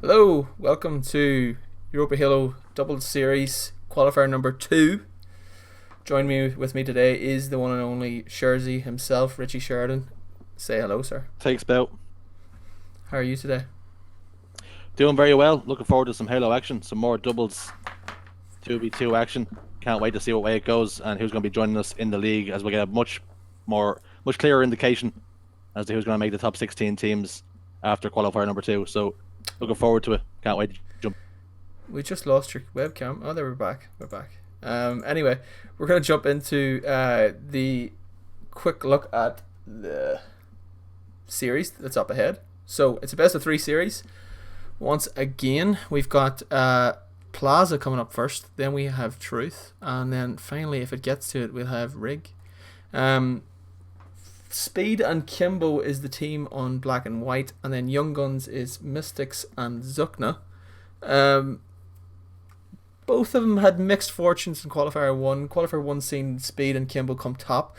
Hello, welcome to Europa Halo Double Series Qualifier number 2. Join me with me today is the one and only Sherzy himself, Richie Sheridan. Say hello, sir. Takes about. How are you today? Doing very well. Looking forward to some Halo action, some more doubles, 2v2 action. Can't wait to see what way it goes and who's going to be joining us in the league as we get a much clearer indication as to who's going to make the top 16 teams after qualifier number 2. So looking forward to it. Can't wait to jump. We just lost your webcam. Oh, there, we're back. We're back. Anyway, we're going to jump into the quick look at the series that's up ahead. So it's a best of 3 series. Once again, we've got Plaza coming up first, then we have Truth, and then finally, if it gets to it, we'll have Rig. Speed and Kimbo is the team on Black and White, and then Young Guns is Mystics and Zukna. Both of them had mixed fortunes in Qualifier 1. Qualifier 1 seen Speed and Kimbo come top.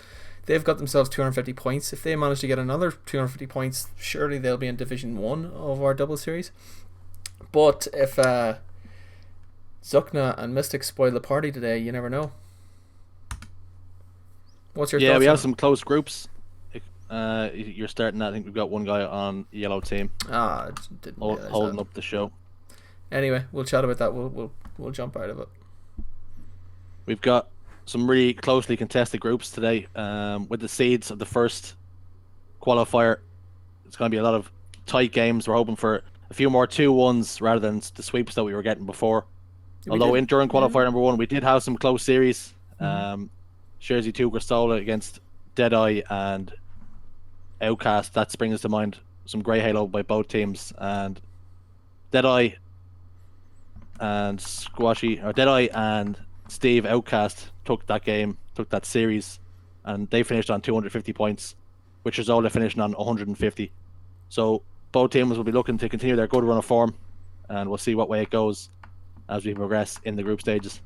They've got themselves 250 points. If they manage to get another 250 points, surely they'll be in Division 1 of our double series. But if Zukna and Mystic spoil the party today, you never know. What's your thoughts? Yeah, we have some close groups. You're starting that. I think we've got one guy on the yellow team. I didn't realize holding that. up the show. Anyway, we'll chat about that. We'll jump out of it. We've got some really closely contested groups today. With the seeds of the first qualifier, it's going to be a lot of tight games. We're hoping for a few more 2-1s rather than the sweeps that we were getting before. Although during qualifier number 1, we did have some close series. Jersey 2 Gristola against Deadeye and Outcast. That brings us to mind some great Halo by both teams. And Deadeye and Deadeye and Steve Outcast took that series, and they finished on 250 points, which is all they're finishing on 150. So both teams will be looking to continue their good run of form, and we'll see what way it goes as we progress in the group stages.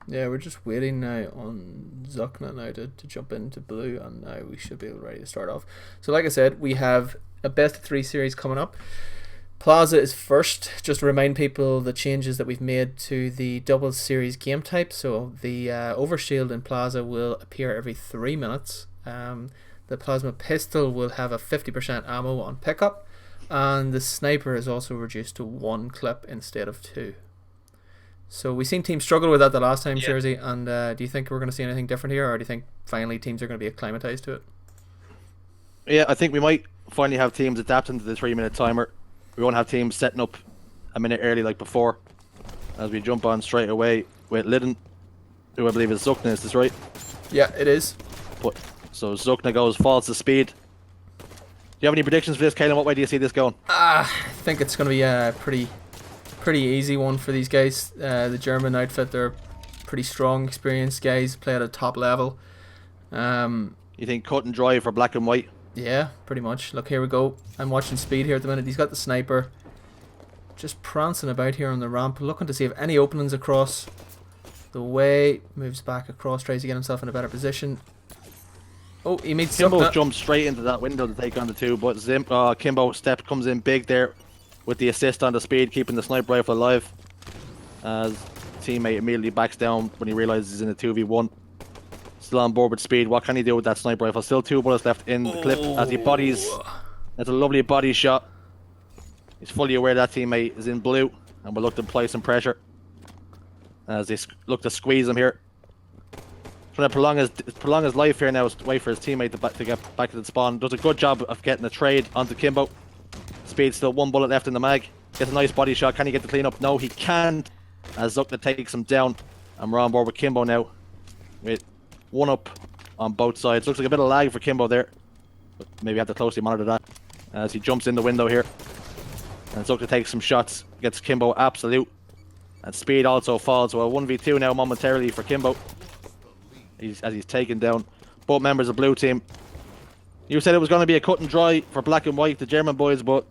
Yeah, we're just waiting now on Zukna now to jump into blue, and now we should be ready to start off. So like I said, we have a best of 3 series coming up. Plaza is first. Just to remind people the changes that we've made to the double series game type. So the overshield in Plaza will appear every 3 minutes. The plasma pistol will have a 50% ammo on pickup, and the sniper is also reduced to 1 clip instead of 2. So we've seen teams struggle with that the last time, Jersey, and do you think we're going to see anything different here, or do you think finally teams are going to be acclimatized to it? Yeah, I think we might finally have teams adapting to the 3-minute timer. We won't have teams setting up a minute early like before, as we jump on straight away with Lidden, who I believe is Zukna. Is this right? Yeah, it is. So Zukna goes falls to speed. Do you have any predictions for this, Caelan? What way do you see this going? I think it's going to be a pretty easy one for these guys. The German outfit, they're pretty strong, experienced guys, play at a top level. You think cut and dry for Black and White? Yeah, pretty much. Look, here we go. I'm watching Speed here at the minute. He's got the sniper. Just prancing about here on the ramp, looking to see if any openings across the way. Moves back across, tries to get himself in a better position. Oh, he meets Kimbo jumps straight into that window to take on the 2, but Kimbo comes in big there with the assist on the Speed, keeping the sniper rifle alive. As teammate immediately backs down when he realizes he's in a 2v1. Still on board with Speed. What can he do with that sniper rifle? Still 2 bullets left in the clip as he bodies. That's a lovely body shot. He's fully aware that teammate is in blue, and will look to apply some pressure as they look to squeeze him here. Trying to prolong his life here now. Wait for his teammate to get back to the spawn. Does a good job of getting a trade onto Kimbo. Speed still 1 bullet left in the mag. Gets a nice body shot. Can he get the cleanup? No, he can't. As Zukna takes him down. And we're on board with Kimbo now. With 1 up on both sides. Looks like a bit of lag for Kimbo there. But maybe have to closely monitor that. As he jumps in the window here. And Zukna takes some shots. Gets Kimbo absolute. And Speed also falls. So a 1v2 now momentarily for Kimbo. As he's taken down both members of blue team. You said it was going to be a cut and dry for Black and White, the German boys, but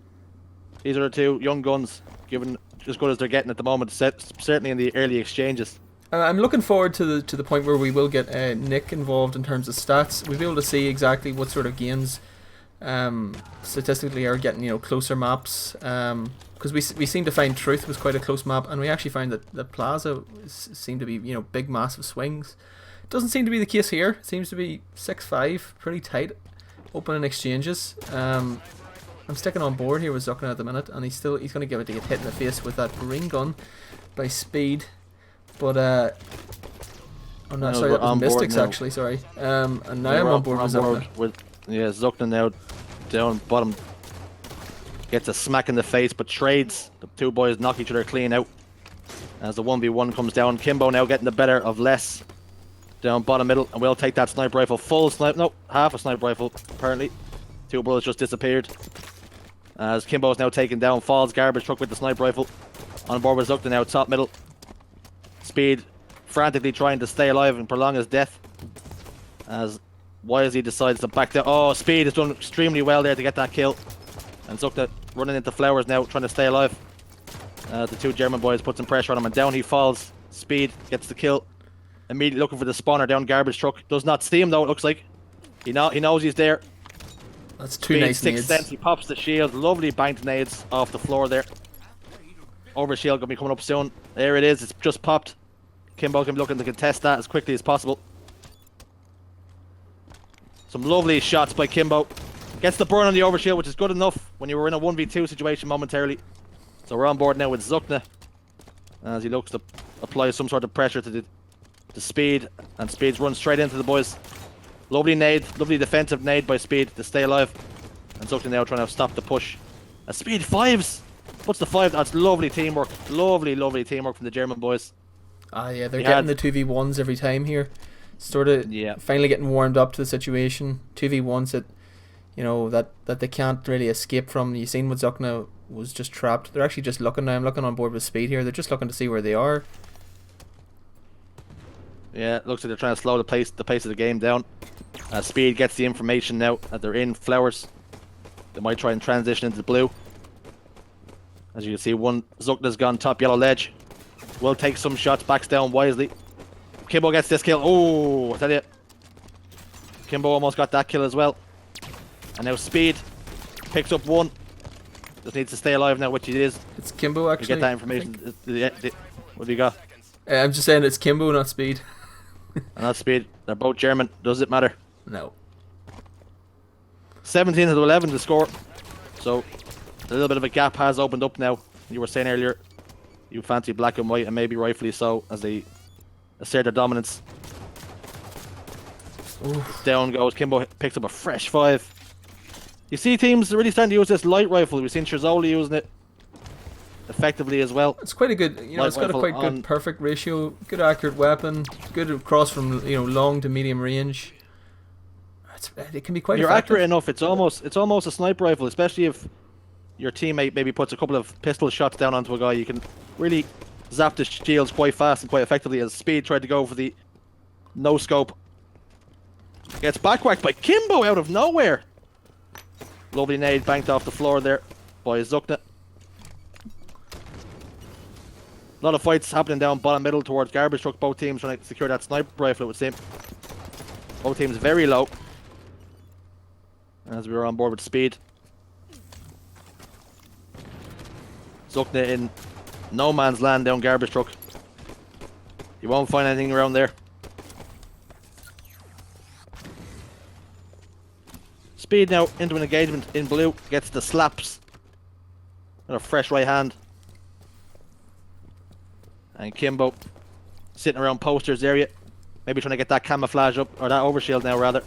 these are the 2 young guns, given as good as they're getting at the moment, certainly in the early exchanges. I'm looking forward to the point where we will get Nick involved in terms of stats. We'll be able to see exactly what sort of games statistically are getting closer maps because we seem to find Truth was quite a close map, and we actually found that the Plaza seemed to be, you know, big massive swings. Doesn't seem to be the case here. It seems to be 6-5, pretty tight, opening exchanges. I'm sticking on board here with Zuckner at the minute, and he's going to give it to get hit in the face with that green gun by Speed, but oh no, sorry, that was Mystics actually. Sorry, and now I'm on board with Zuckner. Zuckner now down bottom. Gets a smack in the face, but trades. The two boys knock each other clean out. As the 1v1 comes down, Kimbo now getting the better of less. Down bottom middle, and we'll take that sniper rifle. Full snipe, no, half a sniper rifle, apparently. Two bullets just disappeared. As Kimbo's now taken down, falls garbage truck with the sniper rifle. On board with Zuckner now, top middle. Speed frantically trying to stay alive and prolong his death. As Wisely decides to back down. Oh, Speed has done extremely well there to get that kill. And Zuckner running into flowers now, trying to stay alive. The two German boys put some pressure on him, and down he falls. Speed gets the kill. Immediately looking for the spawner down garbage truck. Does not see him though, it looks like. He knows he's there. That's two nice nades. He pops the shield. Lovely banked nades off the floor there. Over shield gonna be coming up soon. There it is. It's just popped. Kimbo can be looking to contest that as quickly as possible. Some lovely shots by Kimbo. Gets the burn on the overshield, which is good enough when you were in a 1v2 situation momentarily. So we're on board now with Zuckner as he looks to apply some sort of pressure to the Speed, and Speed's run straight into the boys. Lovely nade, lovely defensive nade by Speed to stay alive. And Zuckner now trying to stop the push. A Speed fives! Puts the 5, that's lovely teamwork. Lovely, lovely teamwork from the German boys. Ah yeah, they're getting the 2v1s every time here. Sort of finally getting warmed up to the situation. 2v1s that, you know, that they can't really escape from. You've seen what Zuckner was just trapped. They're actually just looking now. I'm looking on board with Speed here. They're just looking to see where they are. Yeah, it looks like they're trying to slow the pace of the game down. Speed gets the information now that they're in flowers. They might try and transition into the blue. As you can see, one Zuckner's gone top yellow ledge. Will take some shots, backs down wisely. Kimbo gets this kill. Oh, I tell you. Kimbo almost got that kill as well. And now Speed picks up one. Just needs to stay alive now, which he is. It's Kimbo actually. You get that information. What do you got? I'm just saying it's Kimbo, not Speed. And that's Speed. They're both German. Does it matter? No. 17 to 11 to score. So a little bit of a gap has opened up now. You were saying earlier you fancy black and white, and maybe rightfully so, as they assert their dominance. Oof. Down goes Kimbo, picks up a fresh 5. You see teams really starting to use this light rifle. We've seen Scherzoli using it effectively as well. It's quite a good, you know, it's got a quite good perfect ratio, good accurate weapon, good across from, you know, long to medium range. It can be quite. You're effective. accurate enough. It's almost a sniper rifle, especially if your teammate maybe puts a couple of pistol shots down onto a guy. You can really zap the shields quite fast and quite effectively. As Speed tried to go for the no scope, gets backwhacked by Kimbo out of nowhere. Lovely nade banked off the floor there by Zuckner. A lot of fights happening down bottom middle towards garbage truck. Both teams trying to secure that sniper rifle, it would seem. Both teams very low. As we were on board with Speed. Zuckner in no man's land down garbage truck. You won't find anything around there. Speed now into an engagement in blue. Gets the slaps. And a fresh right hand. And Kimbo sitting around posters area. Maybe trying to get that camouflage up, or that overshield now rather.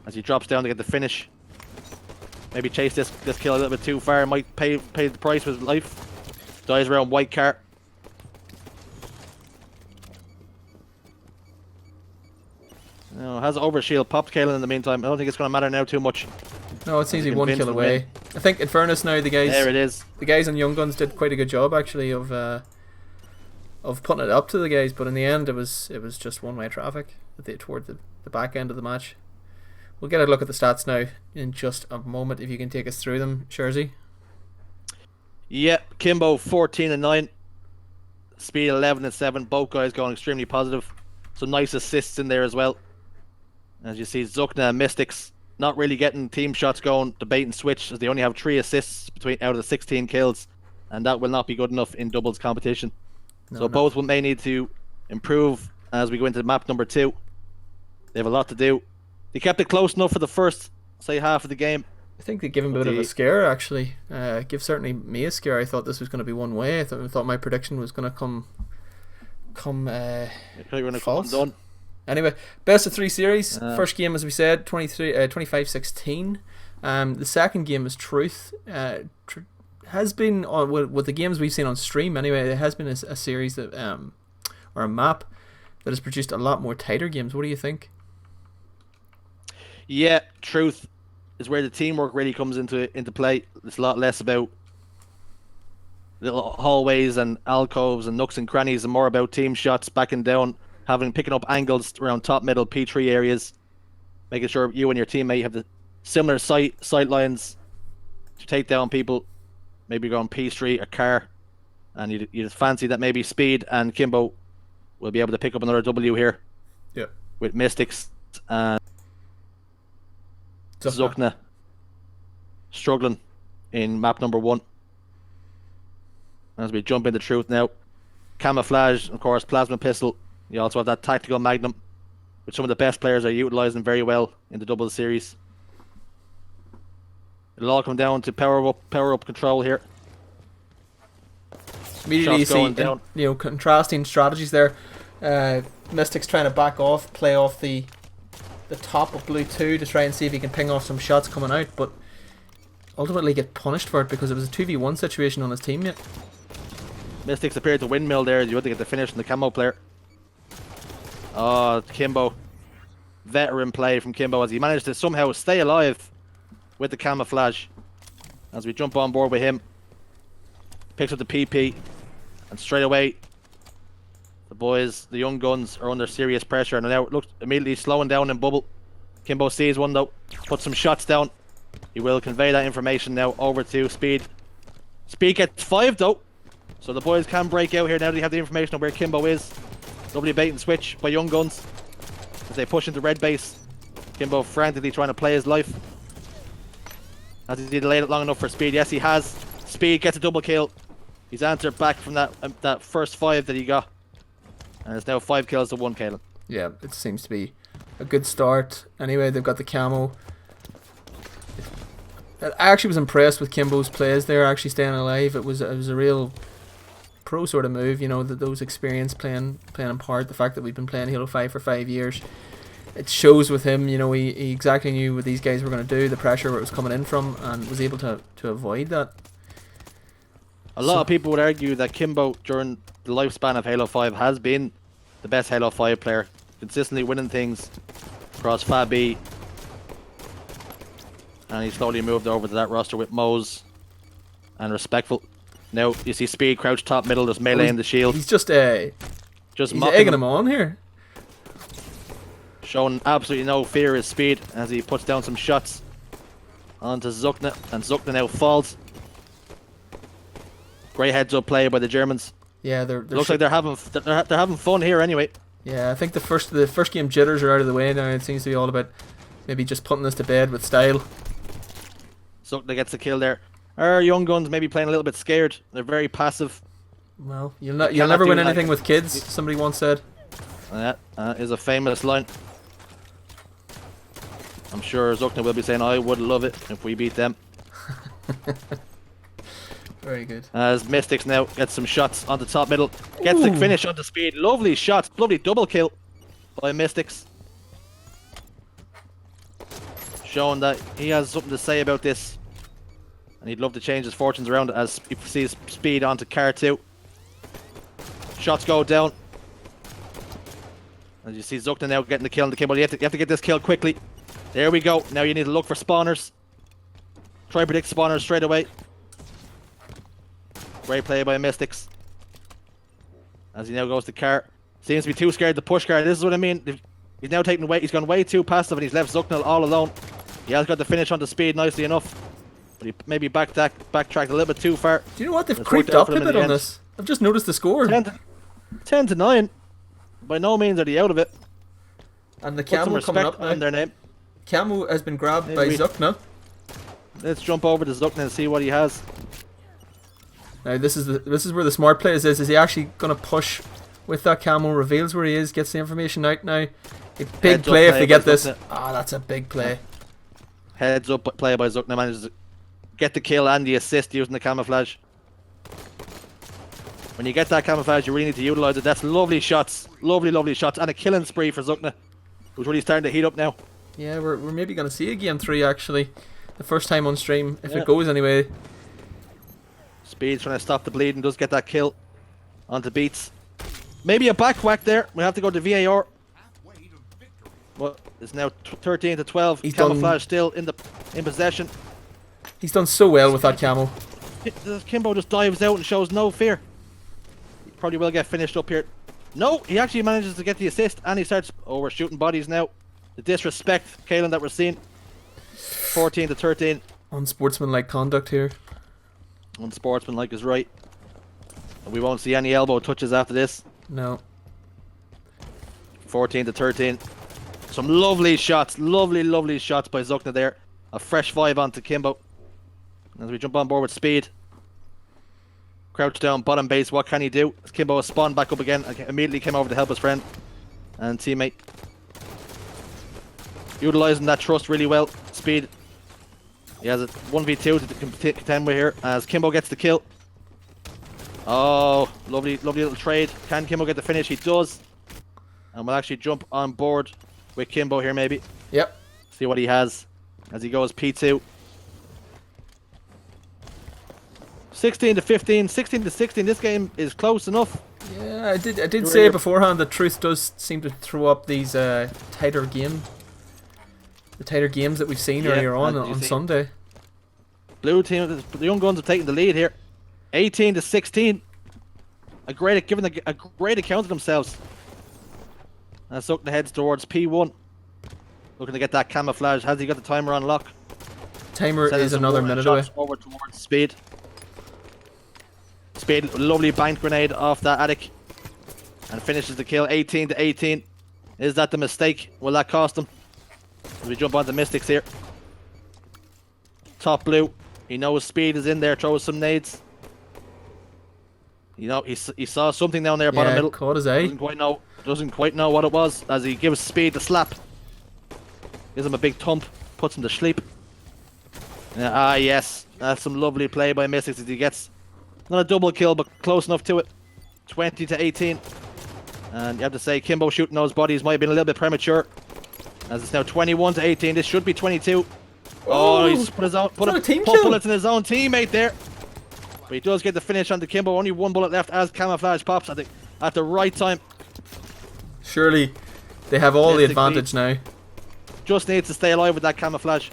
As he drops down to get the finish. Maybe chase this kill a little bit too far. Might pay the price with his life. Dies around white car. No, has overshield popped Kalen in the meantime. I don't think it's going to matter now too much. No, it's easy, one kill away. I think in fairness now, the guys. There it is. The guys on Young Guns did quite a good job actually of putting it up to the guys, but in the end it was just one-way traffic toward the back end of the match. We'll get a look at the stats now in just a moment, if you can take us through them, Scherzy. Yep, Kimbo 14 and 9, Speed 11 and 7. Both guys going extremely positive. Some nice assists in there as well. As you see, Zuckner and Mystics not really getting team shots going. The bait and switch, as they only have 3 assists out of the 16 kills, and that will not be good enough in doubles competition. So both may need to improve as we go into map number 2. They have a lot to do. They kept it close enough for the first, say, half of the game. I think they give him a bit of a scare, actually. Give certainly me a scare. I thought this was going to be one way. I thought my prediction was going to come false. Done. Anyway, best of 3 series. First game, as we said, 25-16. The second game is Truth. Has been with the games we've seen on stream. Anyway, it has been a series that or a map that has produced a lot more tighter games. What do you think? Yeah, Truth is where the teamwork really comes into play. It's a lot less about little hallways and alcoves and nooks and crannies, and more about team shots, backing down, picking up angles around top, middle, P3 areas, making sure you and your teammate have the similar sight lines to take down people. Maybe go on P3, a car, and you just fancy that maybe Speed and Kimbo will be able to pick up another W here. Yeah. With Mystics and Zukna struggling in map number 1. As we jump into Truth now. Camouflage, of course, Plasma Pistol. You also have that Tactical Magnum, which some of the best players are utilising very well in the doubles series. It'll all come down to power up control here. Immediately you see contrasting strategies there. Mystics trying to back off, play off the top of Blue 2 to try and see if he can ping off some shots coming out, but ultimately get punished for it because it was a 2v1 situation on his teammate. Mystics appeared to windmill there. You want to get the finish from the camo player. Oh, Kimbo. Veteran play from Kimbo as he managed to somehow stay alive with the camouflage. As we jump on board with him. Picks up the PP. And straight away, the boys, the young guns, are under serious pressure. And now look, immediately slowing down in bubble. Kimbo sees one though. Puts some shots down. He will convey that information now over to Speed. Speed gets 5 though. So the boys can break out here now that they have the information on where Kimbo is. Lovely bait and switch by Young Guns as they push into red base. Kimbo frantically trying to play his life. Has he delayed it long enough for Speed? Yes, he has. Speed gets a double kill. He's answered back from that first 5 that he got. And it's now 5 kills to 1, Caelan. Yeah, it seems to be a good start. Anyway, they've got the camo. I actually was impressed with Kimbo's plays there, actually staying alive. It was a real pro sort of move, you know, that those experience playing in part, the fact that we've been playing Halo 5 for 5 years. It shows with him, you know, he exactly knew what these guys were going to do, the pressure where it was coming in from, and was able to avoid that. A lot of people would argue that Kimbo, during the lifespan of Halo 5, has been the best Halo 5 player, consistently winning things across Fab B. And he slowly moved over to that roster with Mose and Respectful. Now you see Speed crouch top middle, just meleeing the shield. He's just he's egging him on here. Showing absolutely no fear is Speed as he puts down some shots onto Zukna, and Zukna now falls. Great heads up play by the Germans. Yeah, looks like they're having fun here anyway. Yeah, I think the first game jitters are out of the way now. It seems to be all about maybe just putting this to bed with style. Zukna gets the kill there. Our Young Guns maybe playing a little bit scared. They're very passive. Well, you'll never win anything with kids, somebody once said. That is a famous line. I'm sure Zukna will be saying, I would love it if we beat them. Very good. As Mystics now gets some shots on the top middle. Gets the finish onto Speed. Lovely shots. Lovely double kill by Mystics. Showing that he has something to say about this. And he'd love to change his fortunes around as he sees Speed onto car 2. Shots go down. As you see Zukna now getting the kill on the Kimbo. You have to get this kill quickly. There we go. Now you need to look for spawners. Try to predict spawners straight away. Great play by Mystics. As he now goes to car. Seems to be too scared to push car. This is what I mean. He's now taking away. He's gone way too passive and he's left Zukna all alone. He has got the finish onto Speed nicely enough. But he maybe backtracked a little bit too far. Do you know what? They've creeped up a bit on this. I've just noticed the score. 10 to 9. By no means are they out of it. And the camo coming up now. Their name. Camo has been grabbed by Maybe. Zukna. Let's jump over to Zuckman and see what he has. Now this is where the smart play is. Is he actually gonna push with that camo? Reveals where he is, gets the information out now. A big Heads up play if play they by get this. Zuckna. Ah, that's a big play. Heads up play by Zuckman, manages to get the kill and the assist using the camouflage. When you get that camouflage, you really need to utilise it. That's lovely shots. Lovely shots. And a killing spree for Zuckna, who's really starting to heat up now. Yeah, we're maybe gonna see a game 3 actually. The first time on stream, if Yeah. it goes anyway. Speed's trying to stop the bleeding, does get that kill onto Beats. Maybe a back whack there. We have to go to VAR. Well, it's now 13 to 12. He's Camouflage still in possession. He's done so well with that camo. Kimbo just dives out and shows no fear. He probably will get finished up here. No, he actually manages to get the assist and he starts. Oh, we're shooting bodies now. The disrespect, Kalen, that we're seeing. 14 to 13. Unsportsmanlike conduct here. Unsportsmanlike is right. And we won't see any elbow touches after this. No. 14 to 13. Some lovely shots. Lovely shots by Zuckna there. A fresh 5 onto Kimbo. As we jump on board with Speed. Crouch down, bottom base. What can he do? As Kimbo has spawned back up again. Immediately came over to help his friend and teammate. Utilising that trust really well. Speed. He has a 1v2 to contend with here as Kimbo gets the kill. Oh, lovely little trade. Can Kimbo get the finish? He does. And we'll actually jump on board with Kimbo here maybe. Yep. See what he has as he goes P2. 16 to 15, 16 to 16. This game is close enough. Yeah, I did say beforehand that Truth does seem to throw up these tighter games that we've seen earlier on Sunday. Blue team, the Young Guns have taken the lead here. 18 to 16. Giving a great account of themselves. And Zuckna heads towards P1. Looking to get that camouflage. Has he got the timer on lock? Timer is another minute away. Over towards Speed. Speed, lovely bank grenade off that attic. And finishes the kill. 18 to 18. Is that the mistake? Will that cost him? As we jump on the Mystics here. Top blue. He knows Speed is in there. Throws some nades. You know, he saw something down there bottom middle. Caught his eye. Doesn't quite know what it was as he gives Speed the slap. Gives him a big thump. Puts him to sleep. Yes. That's some lovely play by Mystics as he gets not a double kill but close enough to it. 20 to 18. And you have to say Kimbo shooting those bodies might have been a little bit premature. As it's now 21 to 18. This should be 22. Oh, he's put bullets in his own teammate there. But he does get the finish on the Kimbo. Only one bullet left as camouflage pops at the right time. Surely they have all the advantage now. Just needs to stay alive with that camouflage.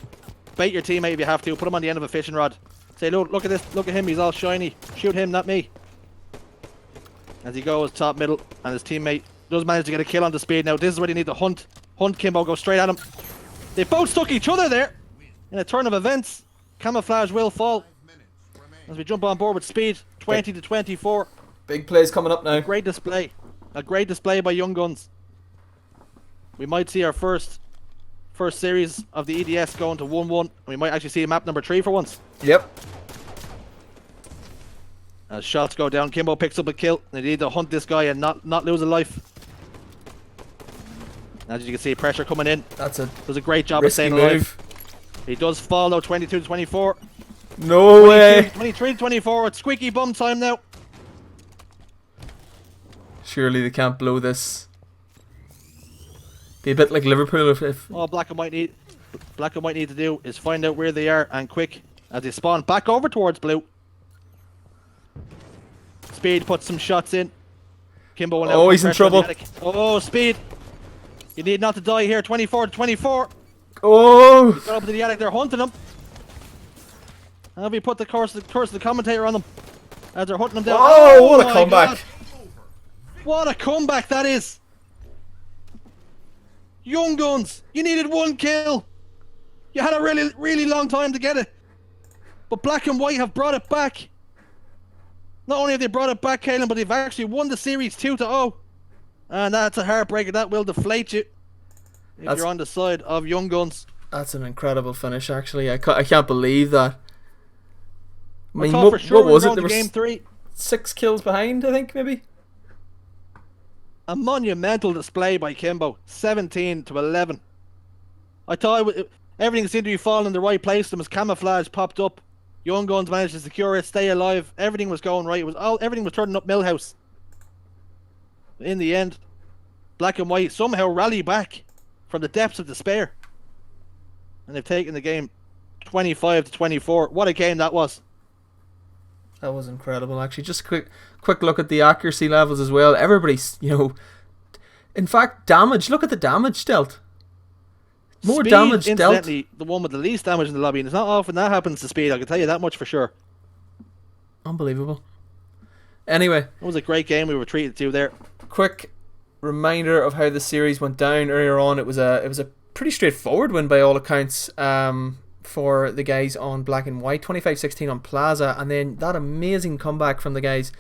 Bait your teammate if you have to. Put him on the end of a fishing rod. Say, look at this. Look at him. He's all shiny. Shoot him, not me. As he goes top middle. And his teammate does manage to get a kill on the Speed. Now this is where they need to hunt. Hunt Kimbo. Go straight at him. They both stuck each other there. In a turn of events. Camouflage will fall. As we jump on board with Speed. 20 to 24. Big plays coming up now. Great display. A great display by Young Guns. We might see our first series of the EDS going to 1-1. We might actually see map number 3 for once. Yep. As shots go down, Kimbo picks up a kill. They need to hunt this guy and not lose a life. As you can see, pressure coming in. Does a great job of staying alive. He does fall though, 22 to 24. No way. 23 to 24. It's squeaky bum time now. Surely they can't blow this. Be a bit like Liverpool if all Black and White need to do is find out where they are and quick as they spawn back over towards blue. Speed puts some shots in. Kimbo will now he's in trouble. Oh, Speed. You need not to die here. 24 to 24. Oh! He's got up to the attic. They're hunting him. And we put the curse of the commentator on them as they're hunting him down. Oh, what a comeback! God. What a comeback that is! Young Guns, you needed 1 kill. You had a really long time to get it. But Black and White have brought it back. Not only have they brought it back, Kalen, but they've actually won the series 2-0. And that's a heartbreaker. That will deflate you if you're on the side of Young Guns. That's an incredible finish, actually. I can't believe that. I mean, thought for sure what we was were it? on There to was game 3. 6 kills behind, I think, maybe. A monumental display by Kimbo, 17-11. I thought everything seemed to be falling in the right place. There was camouflage popped up. Young Guns managed to secure it, stay alive. Everything was going right. Everything was turning up Millhouse. In the end, Black and White somehow rally back from the depths of despair, and they've taken the game 25-24. What a game that was! That was incredible, actually. Just a quick look at the accuracy levels as well. Everybody's, in fact, damage. Look at the damage dealt. More Speed, damage dealt. incidentally, the one with the least damage in the lobby, and it's not often that happens to Speed. I can tell you that much for sure. Unbelievable. Anyway, it was a great game we were treated to there. Quick reminder of how the series went down earlier on. It was a pretty straightforward win by all accounts. For the guys on Black and White, 25-16 on Plaza, and then that amazing comeback from the guys.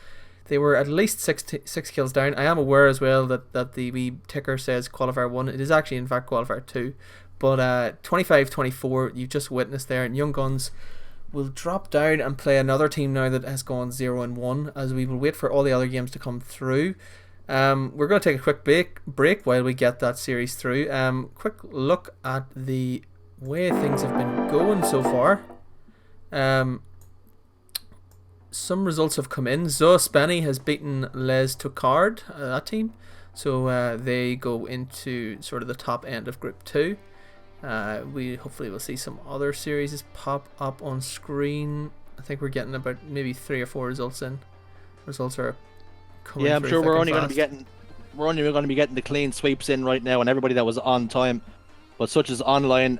They were at least six kills down. I am aware as well that the wee ticker says Qualifier 1. It is actually in fact Qualifier 2. But 25-24, you just witnessed there, and Young Guns will drop down and play another team now that has gone 0-1, as we will wait for all the other games to come through. We're going to take a quick break while we get that series through. Quick look at the way things have been going so far. Some results have come in. Zoa Spenny has beaten Les Tocard, that team, so they go into sort of the top end of Group 2. We hopefully will see some other series pop up on screen. I think we're getting about maybe 3 or 4 results in. Results are coming. Yeah, I'm sure we're only going to be getting the clean sweeps in right now, and everybody that was on time. But such as online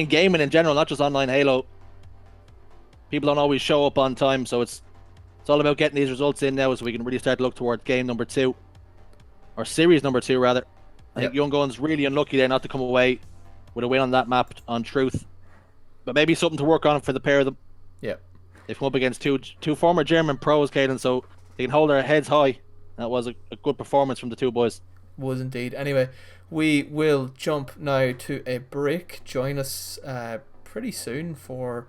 gaming in general, not just online Halo, people don't always show up on time, so it's all about getting these results in now so we can really start to look toward game number 2, or series number 2 rather. I think Young Guns really unlucky there not to come away with a win on that map on Truth, but maybe something to work on for the pair of them. Yeah, they've come up against two former German pros, Caden, so they can hold their heads high. That was a good performance from the two boys. Was indeed. Anyway, we will jump now to a break. Join us pretty soon for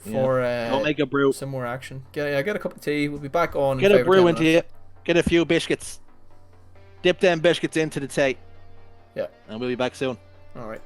go make a brew. Some more action. Get a cup of tea. We'll be back on. Get a brew into you. Get a few biscuits. Dip them biscuits into the tea. Yeah. And we'll be back soon. All right.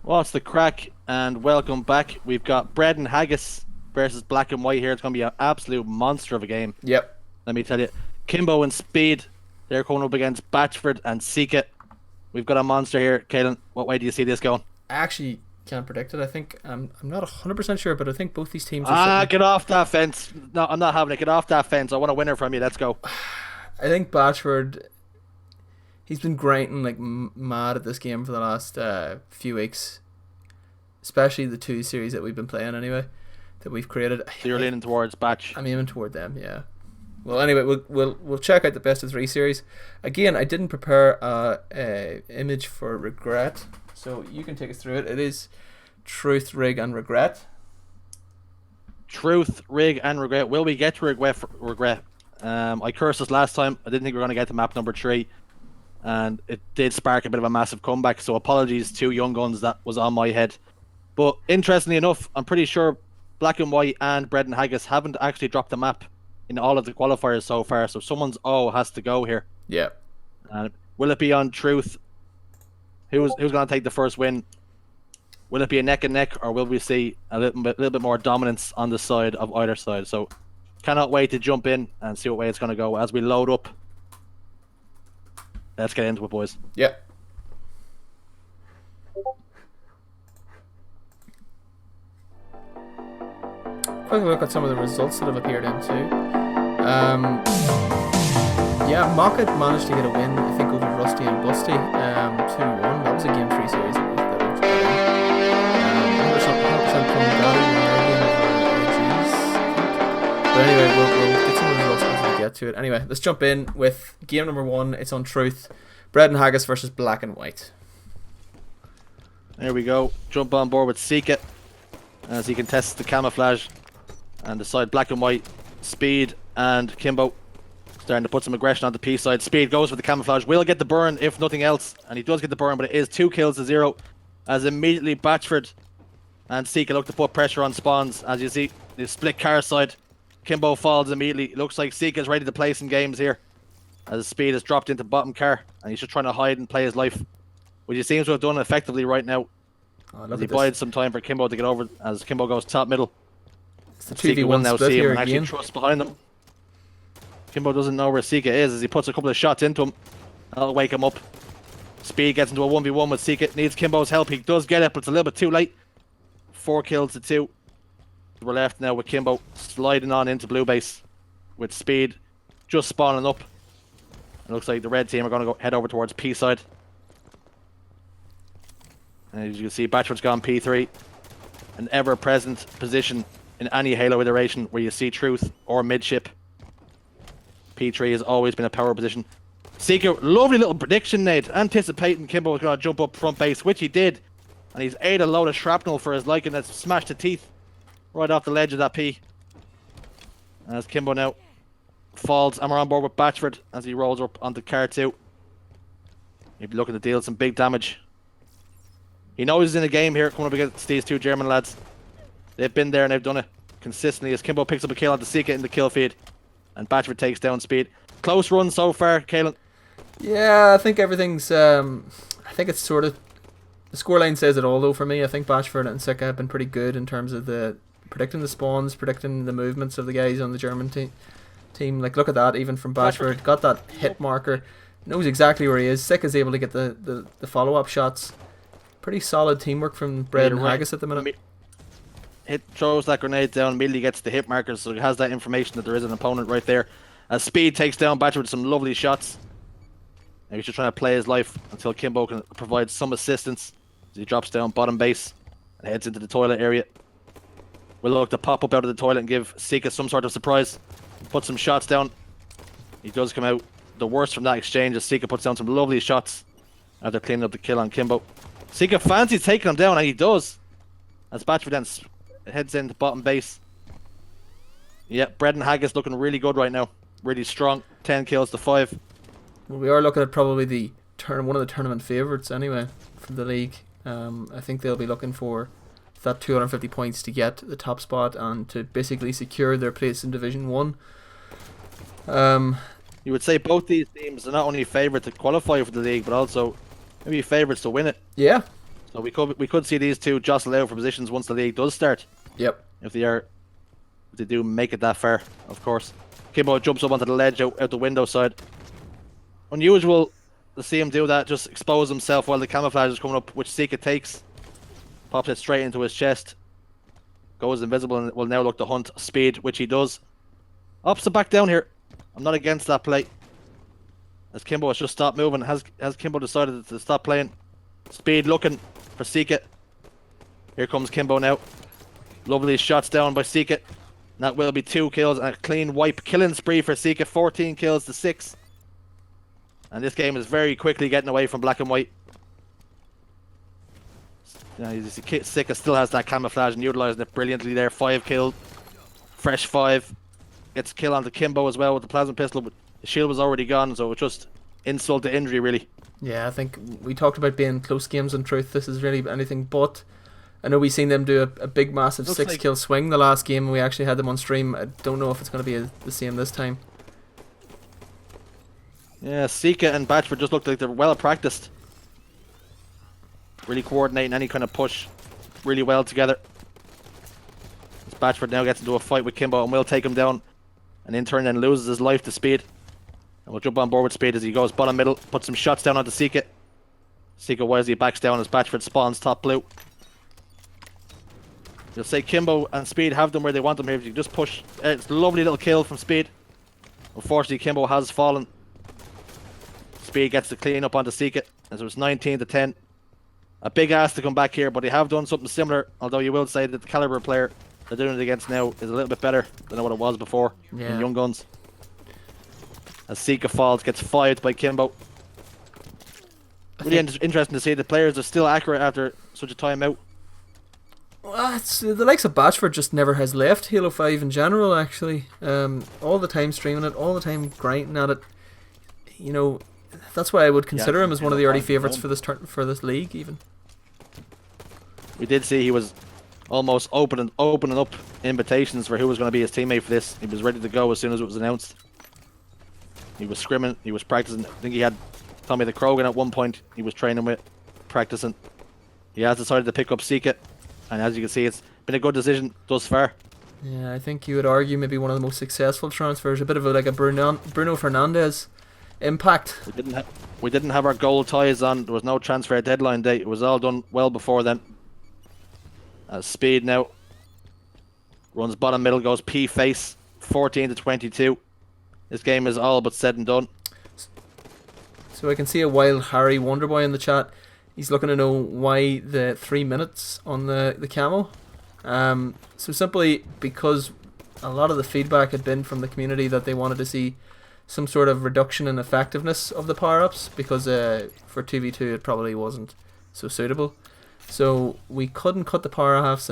What's the crack? And welcome back. We've got Bread and Haggis versus Black and White here. It's going to be an absolute monster of a game. Yep. Let me tell you. Kimbo and Speed, they're coming up against Batchford and Seeka. We've got a monster here. Caelan, what way do you see this going? I actually can't predict it. I think I'm not 100% sure, but I think both these teams are sitting... Get off that fence. No, I'm not having it. Get off that fence. I want a winner from you. Let's go. I think Batchford, he's been grinding like mad at this game for the last few weeks, especially the 2 series that we've been playing anyway, that we've created. So you're leaning towards Batch. I'm aiming toward them, yeah. Well, anyway, we'll check out the best of 3 series. Again, I didn't prepare a image for regret, so you can take us through it. It is Truth, Rig, and Regret. Truth, Rig, and Regret. Will we get to Regret? I cursed us last time. I didn't think we were going to get to map number 3, and it did spark a bit of a massive comeback, so apologies to Young Guns, that was on my head. But interestingly enough, I'm pretty sure Black and White and Bread and Haggis haven't actually dropped the map in all of the qualifiers so far, so someone's O has to go here. Yeah. And will it be on Truth? Who's going to take the first win? Will it be a neck and neck, or will we see a little bit more dominance on the side of either side? So cannot wait to jump in and see what way it's going to go as we load up. Let's get into it, boys. Yeah. Quick look at some of the results that have appeared in too. Yeah, Mocket managed to get a win, I think, over Rusty and Busty, 2-1. That was a game 3 series that we've played in. 100% from Daddy over AGs. But anyway, we'll get some of the results as we get to it. Anyway, let's jump in with game number 1. It's on Truth. Bread and Haggis versus Black and White. There we go. Jump on board with Seeka as he can test the camouflage and decide Black and White, Speed and Kimbo starting to put some aggression on the P side. Speed goes for the camouflage, will get the burn if nothing else, and he does get the burn, but it is 2 kills to 0 as immediately Batchford and Seeka look to put pressure on spawns. As you see, the split car side, Kimbo falls immediately. It looks like Seeka is ready to play some games here as Speed has dropped into bottom car and he's just trying to hide and play his life, which he seems to have done effectively right now. As he bides some time for Kimbo to get over as Kimbo goes top middle. It's the 2v1 now split see him here and actually again. trust behind them. Kimbo doesn't know where Seeka is as he puts a couple of shots into him. That'll wake him up. Speed gets into a 1v1 with Seeka. Needs Kimbo's help. He does get it, but it's a little bit too late. 4 kills to 2. We're left now with Kimbo sliding on into blue base with Speed just spawning up. It looks like the red team are going to go head over towards P side. And as you can see, Batchford's gone P3. An ever-present position in any Halo iteration where you see Truth or midship. P3 has always been a power position. Seeka, lovely little prediction, Nate. Anticipating Kimbo was going to jump up front base, which he did. And he's ate a load of shrapnel for his liking that's smashed the teeth right off the ledge of that P. As Kimbo now falls, and we're on board with Batchford as he rolls up onto car 2. He'll be looking to deal some big damage. He knows he's in a game here coming up against these 2 German lads. They've been there and they've done it consistently as Kimbo picks up a kill onto Seeka in the kill feed. And Batchford takes down Speed. Close run so far, Caelan. Yeah, I think everything's... I think it's sort of... The scoreline says it all, though, for me. I think Batchford and Seeka have been pretty good in terms of the predicting the spawns, predicting the movements of the guys on the German team. Like, look at that, even from Batchford. Got that hit marker. Knows exactly where he is. Seeka's able to get the follow-up shots. Pretty solid teamwork from Bread and Haggis at the minute. Throws that grenade down, immediately gets the hit markers, so he has that information that there is an opponent right there. As Speed takes down Batchford with some lovely shots. And he's just trying to play his life until Kimbo can provide some assistance. As he drops down bottom base and heads into the toilet area. We'll look to pop up out of the toilet and give Seeka some sort of surprise. Put some shots down. He does come out the worst from that exchange as Seeka puts down some lovely shots after cleaning up the kill on Kimbo. Seeka fancies taking him down, and he does. As Batchford then heads into bottom base. Yeah, Bread and Haggis looking really good right now. Really strong. 10 kills to 5. Well, we are looking at probably the one of the tournament favourites anyway for the league. I think they'll be looking for that 250 points to get the top spot and to basically secure their place in Division 1. You would say both these teams are not only favourite to qualify for the league, but also maybe favourites to win it. Yeah. So we could see these two jostle out for positions once the league does start. Yep. If they do make it that far, of course. Kimbo jumps up onto the ledge out the window side. Unusual to see him do that, just expose himself while the camouflage is coming up, which Seeker takes. Pops it straight into his chest. Goes invisible and will now look to hunt Speed, which he does. Opts it back down here. I'm not against that play. As Kimbo has just stopped moving, has Kimbo decided to stop playing? Speed looking for Seeker. Here comes Kimbo now. Lovely shots down by Seeker. That will be 2 kills and a clean wipe killing spree for Seeker. 14 kills to 6. And this game is very quickly getting away from black and white. Seeker still has that camouflage and utilising it brilliantly there. 5 killed. Fresh 5. Gets a kill onto Kimbo as well with the plasma pistol. But the shield was already gone, so it's just insult to injury, really. Yeah, I think we talked about being close games. In truth, this is really anything but. I know we've seen them do a big, massive 6-kill swing the last game. We actually had them on stream. I don't know if it's going to be the same this time. Yeah, Seeker and Batchford just looked like they're well practiced. Really coordinating any kind of push really well together. As Batchford now gets into a fight with Kimbo and will take him down. And in turn then loses his life to Speed. And we'll jump on board with Speed as he goes bottom middle. Puts some shots down onto Seeker. Seeker wisely backs down as Batchford spawns top blue. You'll say Kimbo and Speed have them where they want them here. If you can just push. It's a lovely little kill from Speed. Unfortunately, Kimbo has fallen. Speed gets the clean up onto Seeker as it was 19 to 10. A big ask to come back here, but they have done something similar. Although you will say that the caliber player they're doing it against now is a little bit better than what it was before in Young Guns. As Seeker falls, gets fired by Kimbo. Really interesting to see the players are still accurate after such a timeout. Well, the likes of Batchford just never has left Halo 5 in general, actually. All the time streaming it, all the time grinding at it. You know, that's why I would consider him as one of the early favourites for this league, even. We did see he was almost opening up invitations for who was going to be his teammate for this. He was ready to go as soon as it was announced. He was scrimming, he was practicing. I think he had Tommy the Krogan at one point he was training with, practicing. He has decided to pick up Seeker, and as you can see, it's been a good decision thus far. Yeah, I think you would argue maybe one of the most successful transfers, a bit of like a Bruno Fernandes impact. We didn't have our gold ties on. There was no transfer deadline date. It was all done well before then. Speed now runs bottom middle, goes P face, 14 to 22. This game is all but said and done. So I can see a Wild Harry Wonderboy in the chat. He's looking to know why the 3 minutes on the camo. So simply because a lot of the feedback had been from the community that they wanted to see some sort of reduction in effectiveness of the power-ups, because for 2v2 it probably wasn't so suitable. So we couldn't cut the power-ups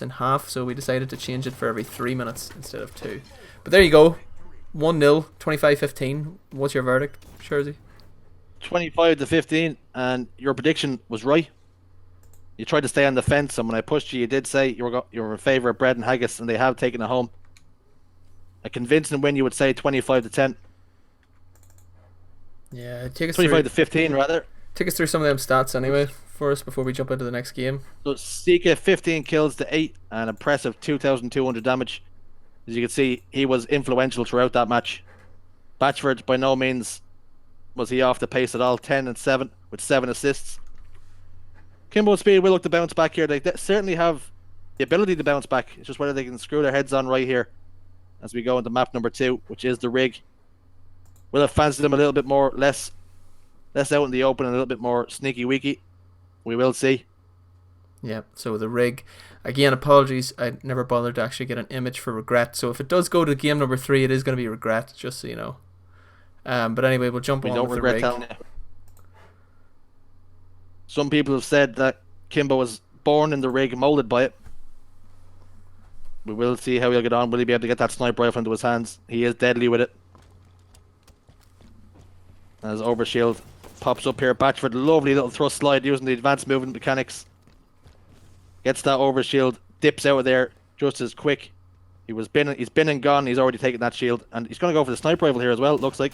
in half, so we decided to change it for every 3 minutes instead of 2. But there you go. 1-0, 25-15. What's your verdict, Sherzy? 25 to 15, and your prediction was right. You tried to stay on the fence, and when I pushed you, you did say you were in favour of bread and haggis, and they have taken it home. A convincing win, you would say 25 to 10. Yeah, take us 25 to 15, rather. Take us through some of them stats anyway for us before we jump into the next game. So Seeker 15 kills to 8, and impressive 2,200 damage. As you can see, he was influential throughout that match. Batchford, by no means was he off the pace at all. 10 and 7 with 7 assists. Kimbo and Speed will look to bounce back here. They certainly have the ability to bounce back. It's just whether they can screw their heads on right here as we go into map number 2, which is the rig. Will have fancied them a little bit more, less out in the open, and a little bit more sneaky weaky. We will see. Yeah, so the rig. Again, apologies, I never bothered to actually get an image for Regret. So if it does go to game number 3, it is going to be Regret, just so you know. But anyway, we'll jump on with the rig. Telling you. Some people have said that Kimbo was born in the rig, molded by it. We will see how he'll get on. Will he be able to get that sniper rifle into his hands? He is deadly with it. As Overshield pops up here. Batchford, lovely little thrust slide using the advanced movement mechanics. Gets that Overshield, dips out of there just as quick. He's been and gone. He's already taken that shield, and he's going to go for the sniper rifle here as well. It looks like,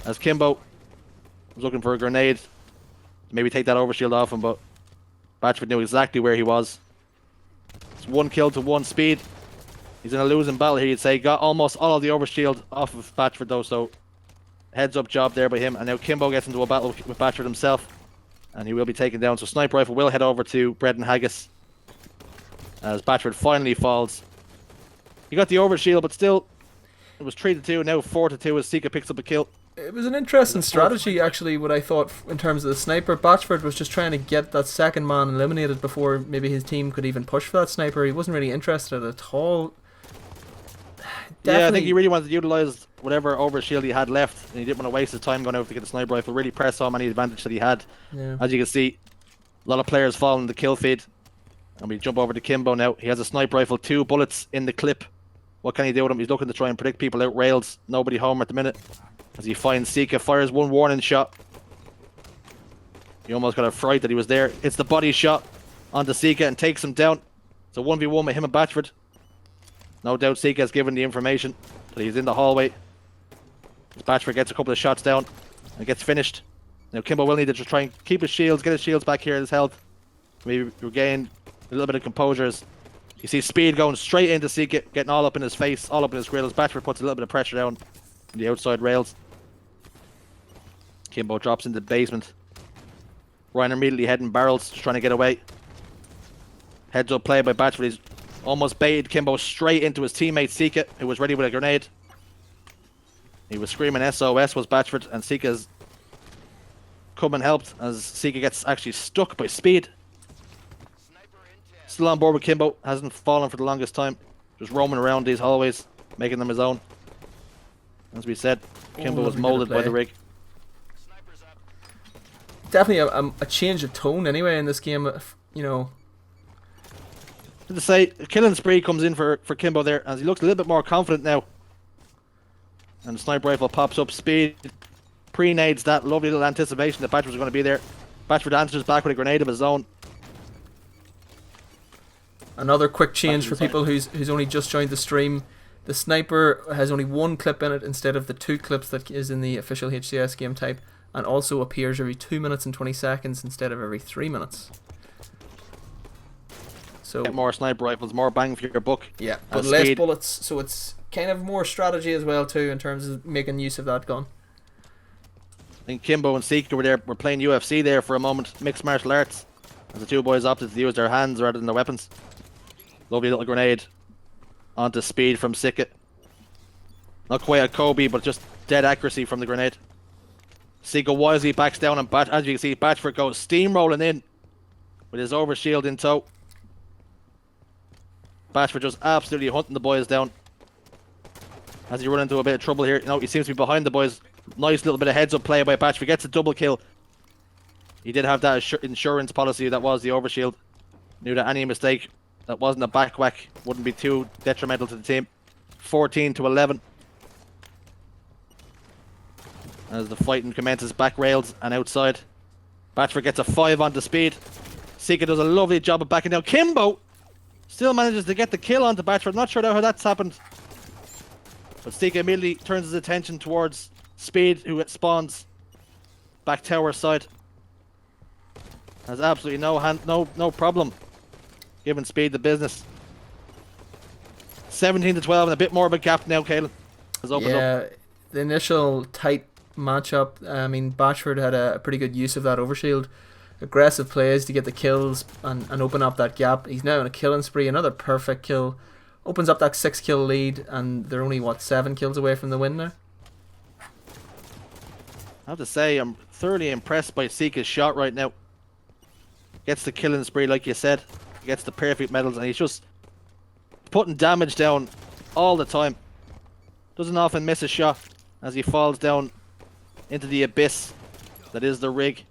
as Kimbo was looking for a grenade, maybe take that Overshield off him, but Batchford knew exactly where he was. It's 1 kill to 1 speed. He's in a losing battle here, you'd say. Got almost all of the overshield off of Batchford though, so heads up job there by him. And now Kimbo gets into a battle with Batchford himself, and he will be taken down. So Sniper Rifle will head over to Bread and Haggis as Batchford finally falls. He got the overshield, but still, it was 3-2. Now 4-2 as Sika picks up a kill. It was an interesting strategy, actually, what I thought in terms of the sniper. Batchford was just trying to get that second man eliminated before maybe his team could even push for that sniper. He wasn't really interested at all. Yeah, I think he really wanted to utilise whatever overshield he had left, and he didn't want to waste his time going out to get the sniper rifle. Really press on any advantage that he had. Yeah. As you can see, a lot of players following the kill feed. And we jump over to Kimbo now. He has a sniper rifle, 2 bullets in the clip. What can he do with him? He's looking to try and predict people out rails. Nobody home at the minute. As he finds Sika, fires 1 warning shot. He almost got a fright that he was there. Hits the body shot onto Sika and takes him down. It's a 1v1 with him and Batchford. No doubt Sika has given the information that he's in the hallway. As Batchford gets a couple of shots down and gets finished. Now Kimbo will need to just try and keep his shields, get his shields back here, his health. Maybe regain a little bit of composure. You see Speed going straight into Sika, getting all up in his face, all up in his grill. As Batchford puts a little bit of pressure down on the outside rails. Kimbo drops into the basement. Ryan immediately heading barrels, just trying to get away. Heads up play by Batchford. He's almost baited Kimbo straight into his teammate Sika, who was ready with a grenade. He was screaming SOS, was Batchford, and Sika's come and helped as Sika gets actually stuck by Speed. Still on board with Kimbo, hasn't fallen for the longest time. Just roaming around these hallways, making them his own. As we said, Kimbo was moulded by the rig. Definitely a change of tone anyway in this game, you know. To say, a killing spree comes in for Kimbo there, as he looks a little bit more confident now. And the sniper rifle pops up. Speed pre-nades that lovely little anticipation that Batchford was going to be there. Batchford answers back with a grenade of his own. Another quick change for people who's only just joined the stream. The sniper has only 1 clip in it instead of the 2 clips that is in the official HCS game type, and also appears every 2 minutes and 20 seconds instead of every 3 minutes. So get more sniper rifles, more bang for your buck. Yeah, but less bullets, so it's kind of more strategy as well too in terms of making use of that gun. I think Kimbo and Sika were playing UFC there for a moment, mixed martial arts, as the 2 boys opted to use their hands rather than their weapons. Lovely little grenade onto Speed from Sika. Not quite a Kobe, but just dead accuracy from the grenade. Sika wisely backs down, and as you can see, Batchford goes steamrolling in with his overshield in tow. Batchford just absolutely hunting the boys down. As he run into a bit of trouble here, he seems to be behind the boys. Nice little bit of heads up play by Batchford. Gets a double kill. He did have that insurance policy that was the overshield. Knew that any mistake that wasn't a back whack wouldn't be too detrimental to the team. 14-11. As the fighting commences back rails and outside. Batchford gets a 5 onto Speed. Sika does a lovely job of backing down. Kimbo still manages to get the kill onto Batchford. Not sure how that's happened. But Sika immediately turns his attention towards Speed, who spawns back tower side. Has absolutely no problem giving Speed the business. 17-12 and a bit more of a gap now, Caelan has opened up. The initial tight matchup, I mean, Batchford had a pretty good use of that overshield. Aggressive plays to get the kills and open up that gap. He's now in a killing spree, another perfect kill. Opens up that 6 kill lead, and they're only, 7 kills away from the win now? I have to say, I'm thoroughly impressed by Sika's shot right now. Gets the killing spree, like you said. Gets the perfect medals, and he's just putting damage down all the time. Doesn't often miss a shot as he falls down into the abyss that is the rig.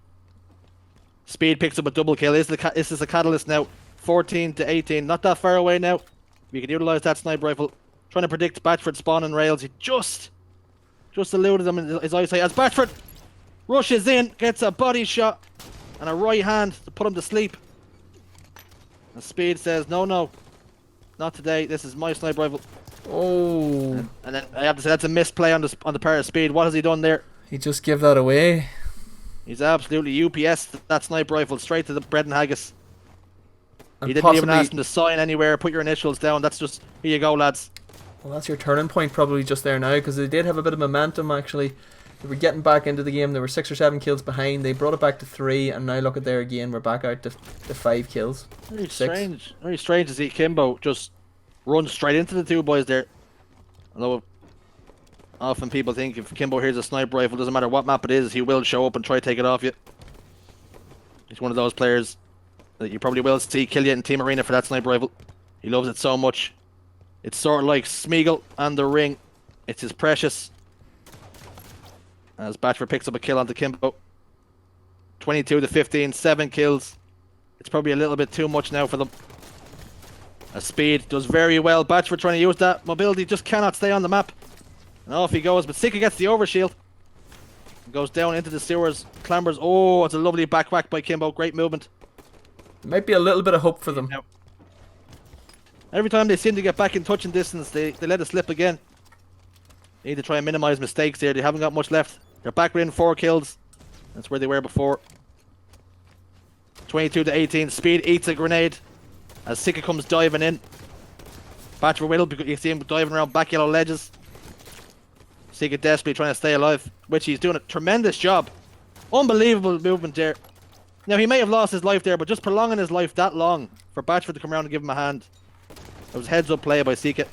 Speed picks up a double kill. This is the catalyst now. 14-18. Not that far away now. We can utilise that sniper rifle. Trying to predict Batchford spawn and rails. He just eluded him in his eyesight as Batchford rushes in, gets a body shot and a right hand to put him to sleep. And Speed says, no, not today. This is my sniper rifle. Oh. And then I have to say that's a misplay on the part of Speed. What has he done there? He just gave that away. He's absolutely UPS that sniper rifle straight to the Bread and Haggis. He and didn't even possibly, ask him to sign anywhere, put your initials down. That's just, here you go, lads. well, that's your turning point probably just there now, because they did have a bit of momentum actually. They were getting back into the game. They were 6 or 7 kills behind. They brought it back to 3, and now look at there again. We're back out to 5 kills. Very 6. strange. Very strange to see Kimbo just run straight into the two boys there. Although often people think if Kimbo hears a sniper rifle, doesn't matter what map it is, he will show up and try to take it off you. He's one of those players that you probably will see kill you in Team Arena for that sniper rifle. He loves it so much. It's sort of like Smeagol and the Ring. It's his precious. As Batchford picks up a kill onto Kimbo. 22 to 15, 7 kills. It's probably a little bit too much now for them. As Speed does very well. Batchford trying to use that mobility, just cannot stay on the map. And off he goes, but Sika gets the overshield. Goes down into the sewers, clambers. Oh, it's a lovely back whack by Kimbo. Great movement. Might be a little bit of hope for them. Now, every time they seem to get back in touch and distance, they let it slip again. They need to try and minimize mistakes here. They haven't got much left. They're back within 4 kills. That's where they were before. 22 to 18. Speed eats a grenade as Sika comes diving in. Batchford Whittle, you see him diving around back yellow ledges. Sika desperately trying to stay alive, which he's doing a tremendous job. Unbelievable movement there. Now, he may have lost his life there, but just prolonging his life that long for Batchford to come around and give him a hand. It was heads up play by Sika.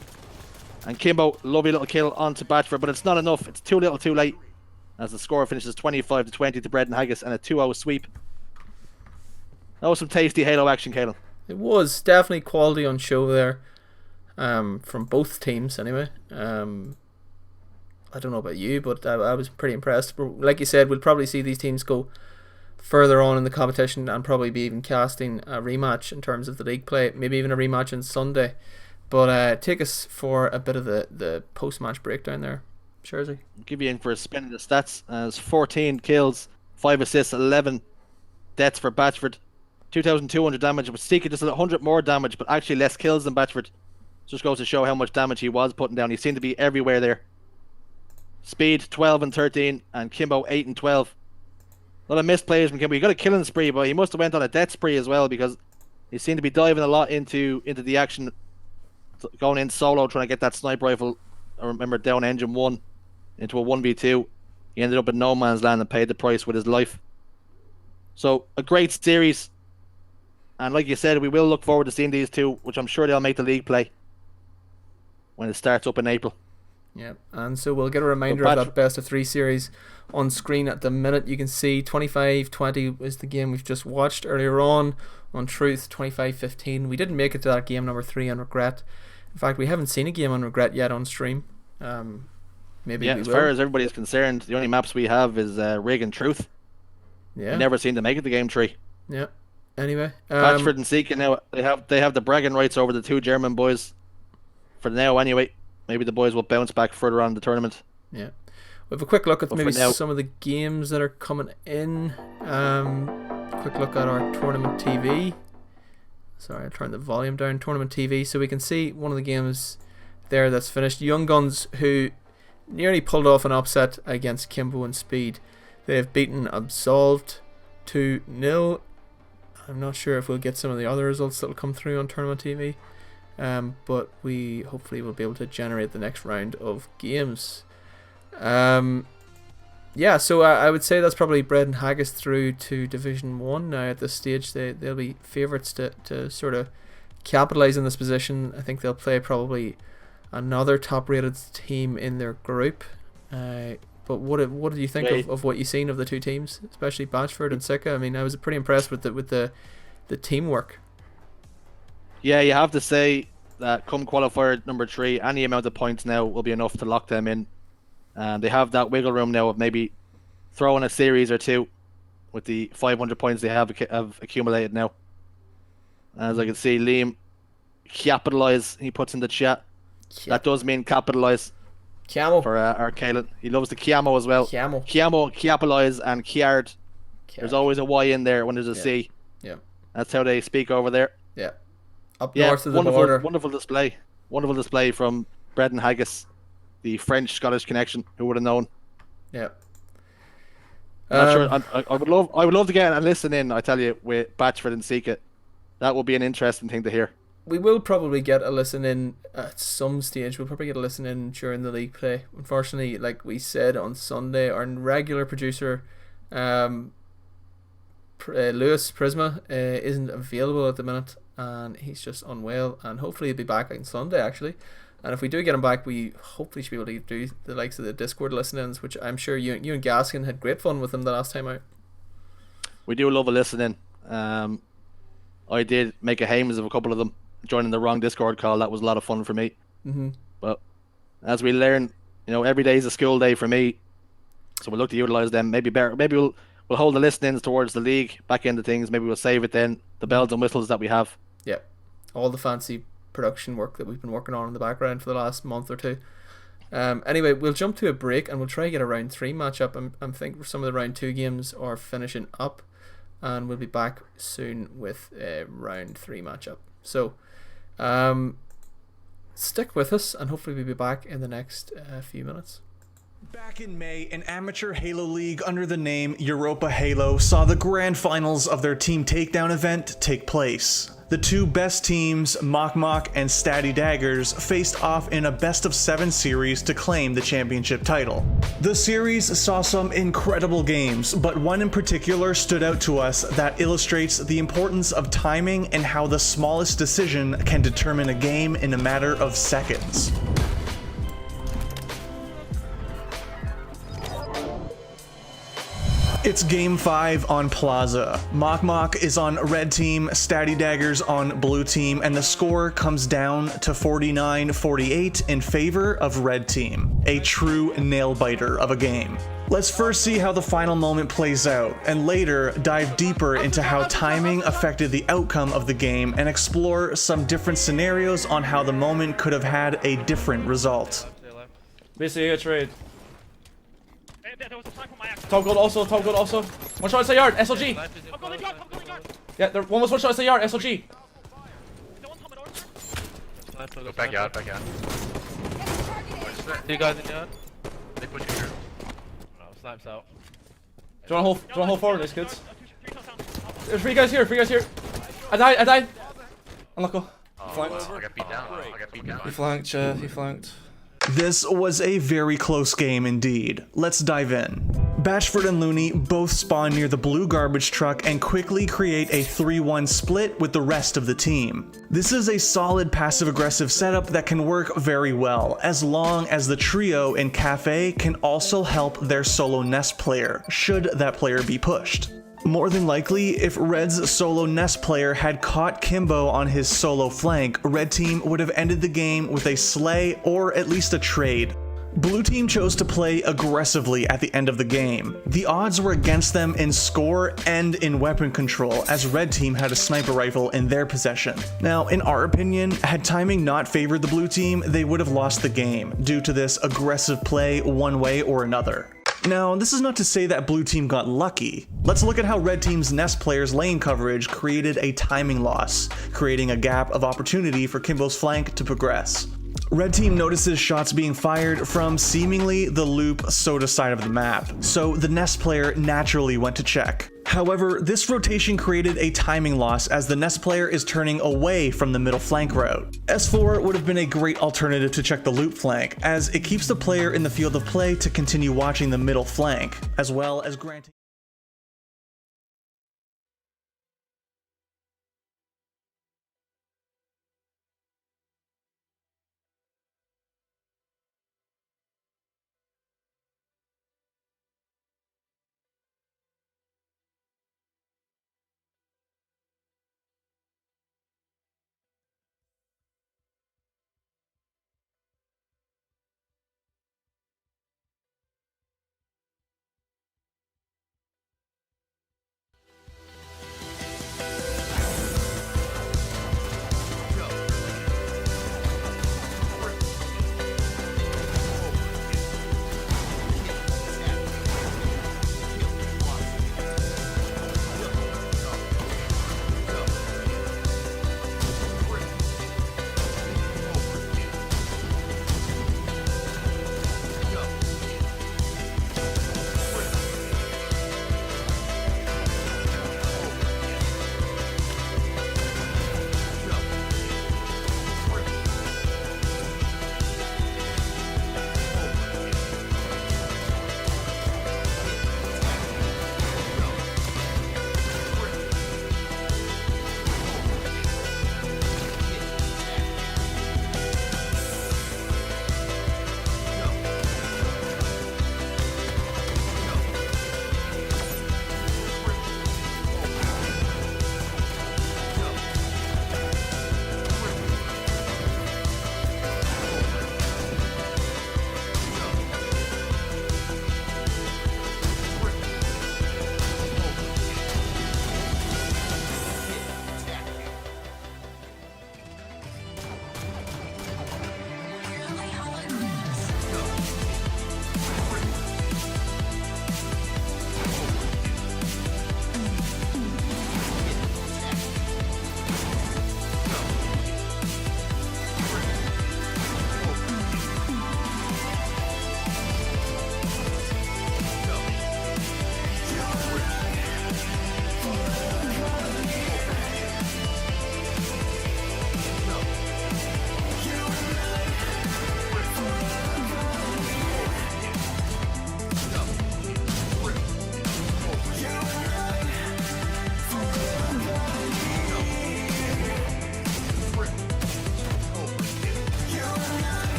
And Kimbo, lovely little kill onto Batchford, but it's not enough. It's too little too late. As the score finishes 25 to 20 to Brendan Haggis and a 2-0 sweep. That was some tasty Halo action, Caelan. It was definitely quality on show there, from both teams anyway. I don't know about you, but I was pretty impressed. Like you said, we'll probably see these teams go further on in the competition and probably be even casting a rematch in terms of the league play, maybe even a rematch on Sunday. But take us for a bit of the post-match breakdown there, Shersey. Give you in for a spin of the stats as 14 kills, 5 assists, 11 deaths for Batchford, 2,200 damage, but Sika just 100 more damage, but actually less kills than Batchford. Just goes to show how much damage he was putting down. He seemed to be everywhere there. Speed 12 and 13, and Kimbo 8 and 12. A lot of missed plays from Kimbo. He got a killing spree, but he must have went on a death spree as well because he seemed to be diving a lot into the action, going in solo trying to get that sniper rifle. I remember down engine 1 into a 1v2. He ended up in no man's land and paid the price with his life. So a great series, and like you said, we will look forward to seeing these two, which I'm sure they'll make the league play when it starts up in April. Yeah, and so we'll get a reminder of that best of 3 series on screen at the minute. You can see 25-20 is the game we've just watched earlier on Truth. 25-15. We didn't make it to that game number 3 on Regret. In fact, we haven't seen a game on Regret yet on stream. Maybe yeah, we as will. far as everybody is concerned, the only maps we have is Rig and Truth. Yeah, we never seem to make it to game 3. Yeah. Anyway, Batchford and Sika now they have the bragging rights over the 2 German boys for now. Anyway, maybe the boys will bounce back further on in the tournament. Yeah, we have a quick look at maybe now, some of the games that are coming in. Quick look at our tournament TV. Sorry, I turned the volume down. Tournament TV, so we can see one of the games there that's finished. Young Guns, who nearly pulled off an upset against Kimbo and Speed. They have beaten Absolved 2-0. I'm not sure if we'll get some of the other results that will come through on Tournament TV. But we hopefully will be able to generate the next round of games. Yeah, so I would say that's probably Brendan Haggis through to Division 1 now at this stage. They'll be favourites to sort of capitalise in this position. I think they'll play probably another top rated team in their group. But what did you think of what you've seen of the two teams, especially Batchford and Sika? I mean, I was pretty impressed with the teamwork. Yeah, you have to say that come qualifier number 3, any amount of points now will be enough to lock them in. They have that wiggle room now of maybe throwing a series or 2 with the 500 points they have accumulated now. As I can see, Liam capitalise, he puts in the chat. That does mean capitalise. Camo. For our Caelan. He loves the Chiamo as well. Chiamo, capitalise, and Chiard. There's always a Y in there when there's a C. Yeah. That's how they speak over there. Yeah. Up north of the wonderful, border. Wonderful display. Wonderful display from Brendan Haggis, the French-Scottish connection. Who would have known? Yeah. Not sure. I would love to get and listen in. I tell you, with Batchford and Sika, that would be an interesting thing to hear. We will probably get a listen in at some stage. We'll probably get a listen in during the league play. Unfortunately, like we said on Sunday, our regular producer, um, Lewis Prisma, isn't available at the minute, and he's just unwell. And hopefully he'll be back on Sunday actually. And if we do get him back, we hopefully should be able to do the likes of the Discord listen-ins, which I'm sure you and Gaskin had great fun with him the last time out. We do love a listening. I did make a hames of a couple of them joining the wrong Discord call. That was a lot of fun for me. Mm-hmm. But as we learn, every day is a school day for me. So we'll look to utilize them. Maybe we'll hold the listenings towards the league back into things. Maybe we'll save it then. The bells and whistles that we have. Yeah, all the fancy production work that we've been working on in the background for the last month or two. Anyway, we'll jump to a break and we'll try to get a round 3 matchup. I think some of the round 2 games are finishing up, and we'll be back soon with a round 3 matchup. So stick with us, and hopefully we'll be back in the next few minutes. Back in May, an amateur Halo League under the name Europa Halo saw the grand finals of their Team Takedown event take place. The two best teams, Mok Mok and Statty Daggers, faced off in a best-of-7 series to claim the championship title. The series saw some incredible games, but one in particular stood out to us that illustrates the importance of timing and how the smallest decision can determine a game in a matter of seconds. It's Game 5 on Plaza. Mok Mok is on red team, Statty Daggers on blue team, and the score comes down to 49-48 in favor of red team. A true nail-biter of a game. Let's first see how the final moment plays out, and later dive deeper into how timing affected the outcome of the game and explore some different scenarios on how the moment could have had a different result. Basically a trade. Top gold also, top gold also. One shot inside yard, SLG. Yeah, one was one shot inside yard, SLG. Go back out, back out. Two guys in yard. They push you here. Oh, snipes out. Do you want to hold forward, these kids? There's three guys here, I died. Unlucky. Flanked. I got beat down. I got beat down. He flanked, he flanked. This was a very close game indeed. Let's dive in. Batchford and Looney both spawn near the blue garbage truck and quickly create a 3-1 split with the rest of the team. This is a solid passive-aggressive setup that can work very well, as long as the trio in Cafe can also help their solo Nest player, should that player be pushed. More than likely, if Red's solo Nest player had caught Kimbo on his solo flank, Red Team would have ended the game with a slay or at least a trade. Blue Team chose to play aggressively at the end of the game. The odds were against them in score and in weapon control, as Red Team had a sniper rifle in their possession. Now, in our opinion, had timing not favored the Blue Team, they would have lost the game, due to this aggressive play one way or another. Now, this is not to say that Blue Team got lucky. Let's look at how Red Team's Nest players' lane coverage created a timing loss, creating a gap of opportunity for Kimbo's flank to progress. Red Team notices shots being fired from seemingly the loop soda side of the map, so the Nest player naturally went to check. However, this rotation created a timing loss as the Nest player is turning away from the middle flank route. S4 would have been a great alternative to check the loop flank, as it keeps the player in the field of play to continue watching the middle flank, as well as granting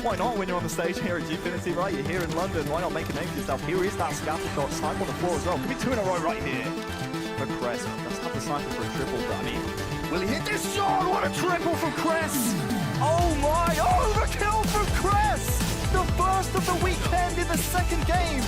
why not when you're on the stage here at Gfinity, right? You're here in London, why not make a name for yourself? Here is that scatter shot, snipe on the floor as well. Could be 2 in a row right here for Cress. Let's have the sniper for a triple, but I mean, will he hit this shot? What a triple from Cress! Oh my, overkill from Cress! The first of the weekend in the second game!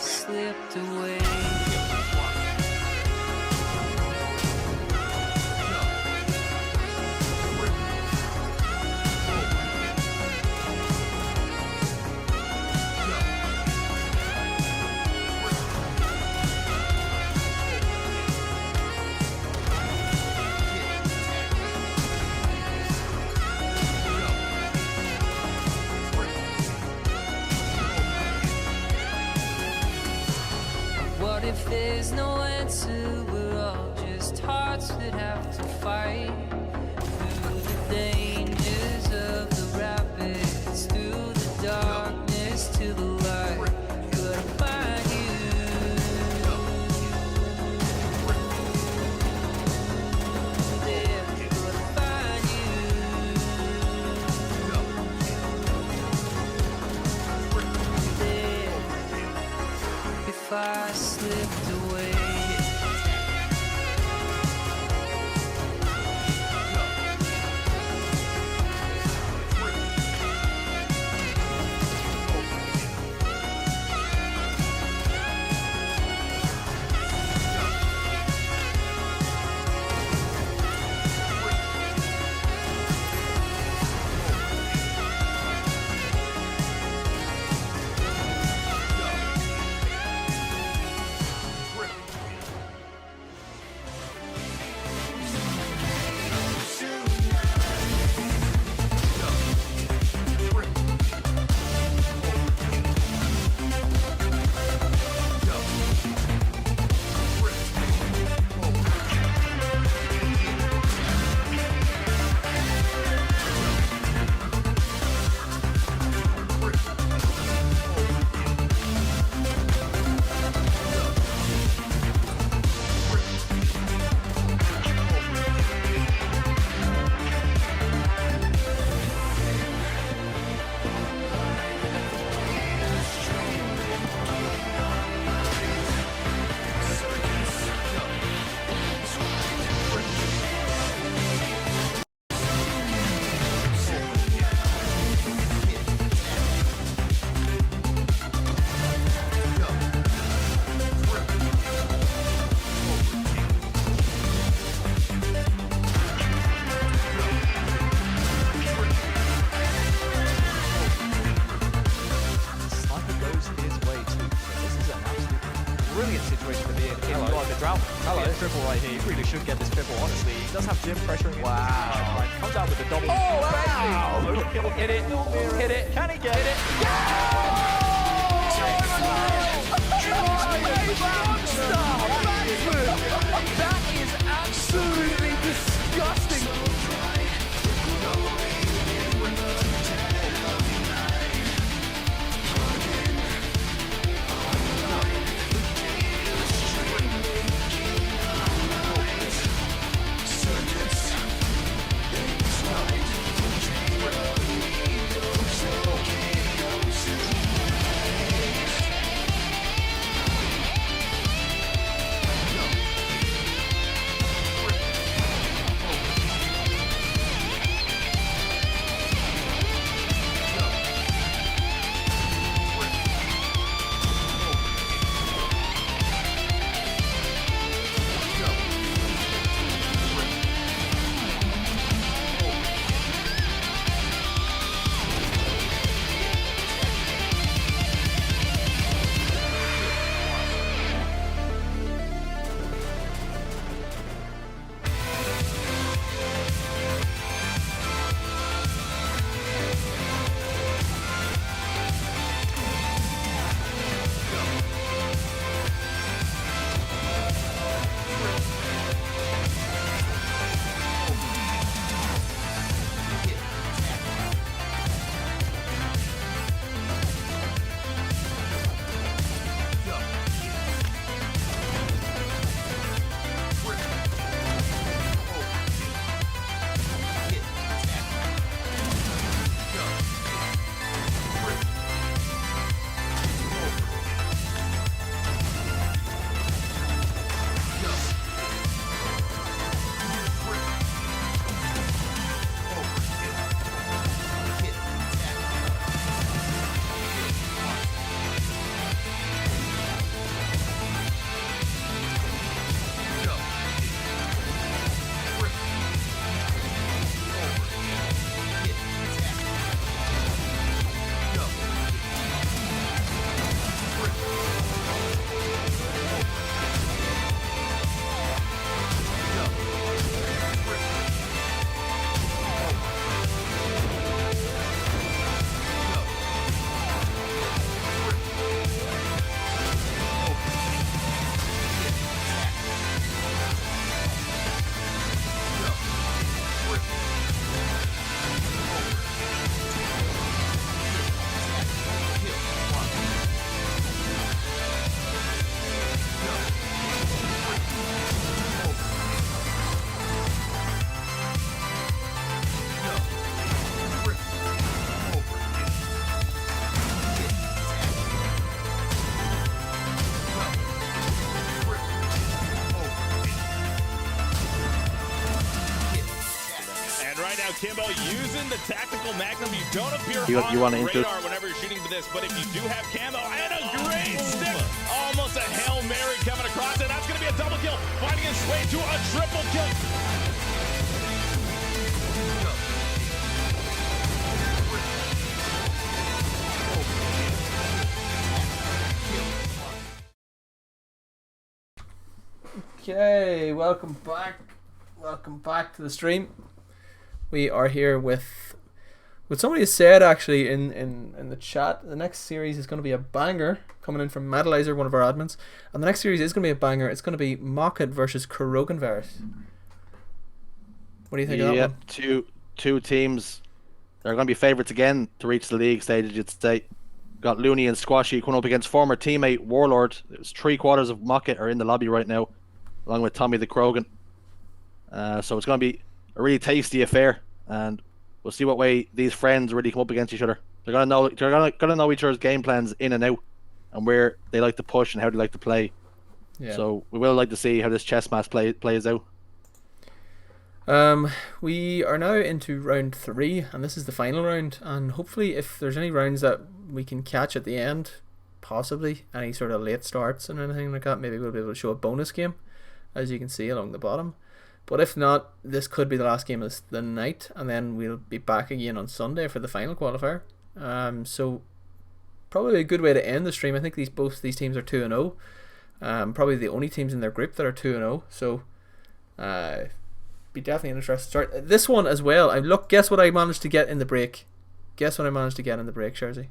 slipped away. What if there's no answer? We're all just hearts that have to fight through the dangers of the rapids, through the darkness to the light. Gotta find you there. Gotta find you there. If I slipped away, Drought, hello, triple right here. He really should get this triple, honestly. He does have Jim pressuring him. Wow. Comes out with the double. Oh, wow. Overkill. Hit it. Hit it. Can he get it? That is absolutely disgusting. Kimbo, using the tactical magnum, you don't appear You on wanna the enter- radar whenever you're shooting for this, but if you do have camo and a great stick, almost a Hail Mary coming across it. That's going to be a double kill, finding his way to a triple kill. Okay, welcome back. Welcome back to the stream. We are here with what somebody has said actually in the chat. The next series is going to be a banger coming in from Metalizer, one of our admins. And the next series is going to be a banger. It's going to be Mocket versus Kuroganvirus. What do you think of that Yeah, one? two teams. They're going to be favourites again to reach the league stage, you'd say. Got Looney and Squashy going up against former teammate Warlord. It was 3/4 of Mocket are in the lobby right now, along with Tommy the Krogan. So it's going to be a really tasty affair, and we'll see what way these friends really come up against each other. They're going to know each other's game plans in and out, and where they like to push and how they like to play. Yeah. So we will like to see how this chess match plays out. We are now into round 3, and this is the final round. And hopefully, if there's any rounds that we can catch at the end, possibly any sort of late starts and anything like that, maybe we'll be able to show a bonus game, as you can see along the bottom. But if not, this could be the last game of the night, and then we'll be back again on Sunday for the final qualifier. So probably a good way to end the stream. I think both these teams are 2-0. Probably the only teams in their group that are 2-0. So, be definitely an interesting start. This one as well. Guess what I managed to get in the break. Guess what I managed to get in the break, Sharzy.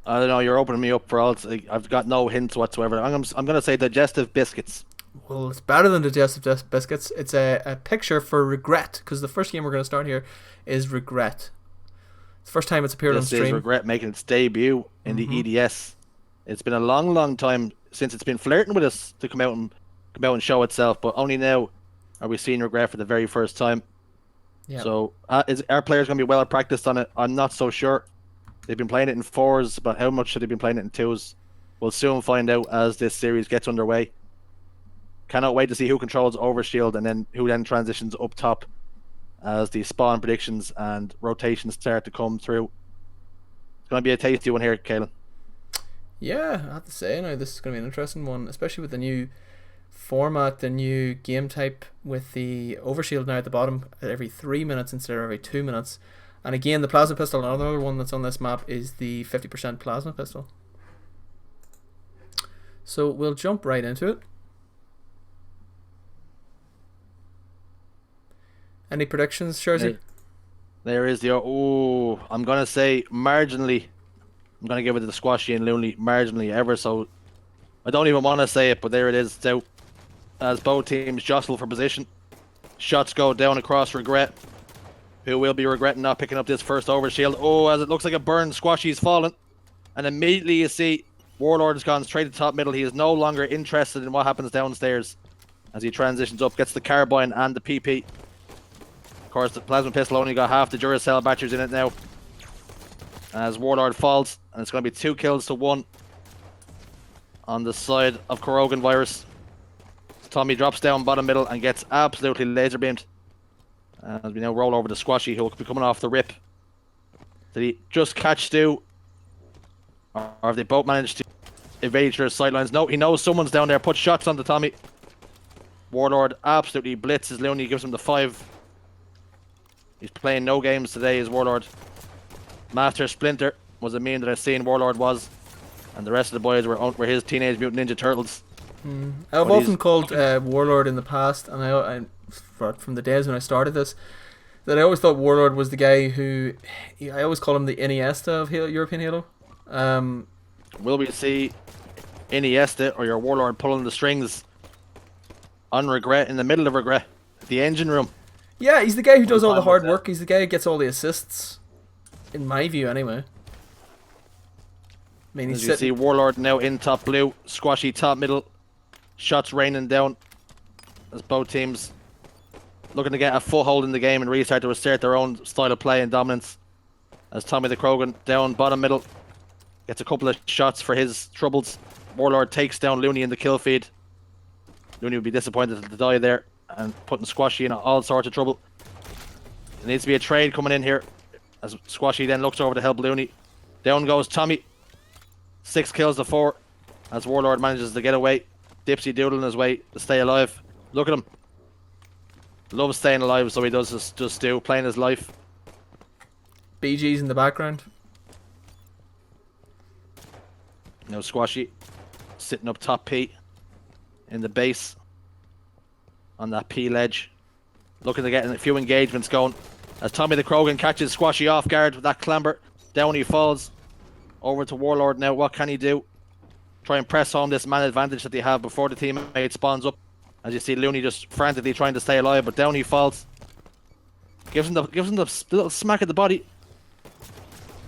I don't know. You're opening me up for all. I've got no hints whatsoever. I'm gonna say digestive biscuits. Well, it's better than digestive biscuits. It's a picture for Regret, because the first game we're going to start here is Regret. It's the first time it's appeared on This stream. is Regret making its debut in the EDS. It's been a long, long time since it's been flirting with us to come out and show itself, but only now are we seeing Regret for the very first time. Yeah. So, is our players going to be well practiced on it? I'm not so sure. They've been playing it in 4s, but how much should they been playing it in 2s? We'll soon find out as this series gets underway. Cannot wait to see who controls Overshield and then who then transitions up top as the spawn predictions and rotations start to come through. It's going to be a tasty one here, Kaelan. Yeah, I have to say, now this is going to be an interesting one, especially with the new format, the new game type with the Overshield now at the bottom at every 3 minutes instead of every 2 minutes. And again, the plasma pistol, another one that's on this map, is the 50% plasma pistol. So we'll jump right into it. Any predictions, Sharzy? There is the... Oh, I'm going to say marginally. I'm going to give it to the Squashy and Looney marginally ever so. I don't even want to say it, but there it is. It's out as both teams jostle for position. Shots go down across Regret, who will be regretting not picking up this first Overshield. Oh, as it looks like a burn, Squashy's fallen. And immediately you see Warlord has gone straight to top middle. He is no longer interested in what happens downstairs as he transitions up, gets the carbine and the PP. Of course, the plasma pistol only got half the Duracell batteries in it now. As Warlord falls, and it's going to be 2 kills to 1 on the side of Korogan Virus. Tommy drops down bottom middle and gets absolutely laser beamed. As we now roll over to Squashy, who will be coming off the rip. Did he just catch Stu? Or have they both managed to evade their sidelines? No, he knows someone's down there. Put shots on the Tommy. Warlord absolutely blitzes Looney, gives him the 5. He's playing no games today as Warlord. Master Splinter was a meme that I've seen Warlord was. And the rest of the boys were his Teenage Mutant Ninja Turtles. I've often called Warlord in the past, and I from the days when I started this, that I always thought Warlord was the guy who... I always call him the Iniesta of European Halo. Will we see Iniesta or your Warlord pulling the strings on Regret in the middle of Regret? The engine room. Yeah, he's the guy who does all the hard work. He's the guy who gets all the assists. In my view, anyway. I mean, as you see, Warlord now in top blue, Squashy top middle, shots raining down as both teams looking to get a foothold in the game and restart to assert their own style of play and dominance. As Tommy the Krogan down bottom middle gets a couple of shots for his troubles. Warlord takes down Looney in the kill feed. Looney would be disappointed to die there and putting Squashy in all sorts of trouble. There needs to be a trade coming in here as Squashy then looks over to help Looney. Down goes Tommy. 6 kills to 4 as Warlord manages to get away. Dipsy doodling his way to stay alive. Look at him. Loves staying alive, so he does just do, playing his life. BG's in the background. Now Squashy sitting up top P in the base on that P ledge. Looking to get a few engagements going. As Tommy the Krogan catches Squashy off guard with that clamber. Down he falls. Over to Warlord now. What can he do? Try and press home this man advantage that they have before the teammate spawns up. As you see Looney just frantically trying to stay alive, but down he falls. Gives him the little smack at the body.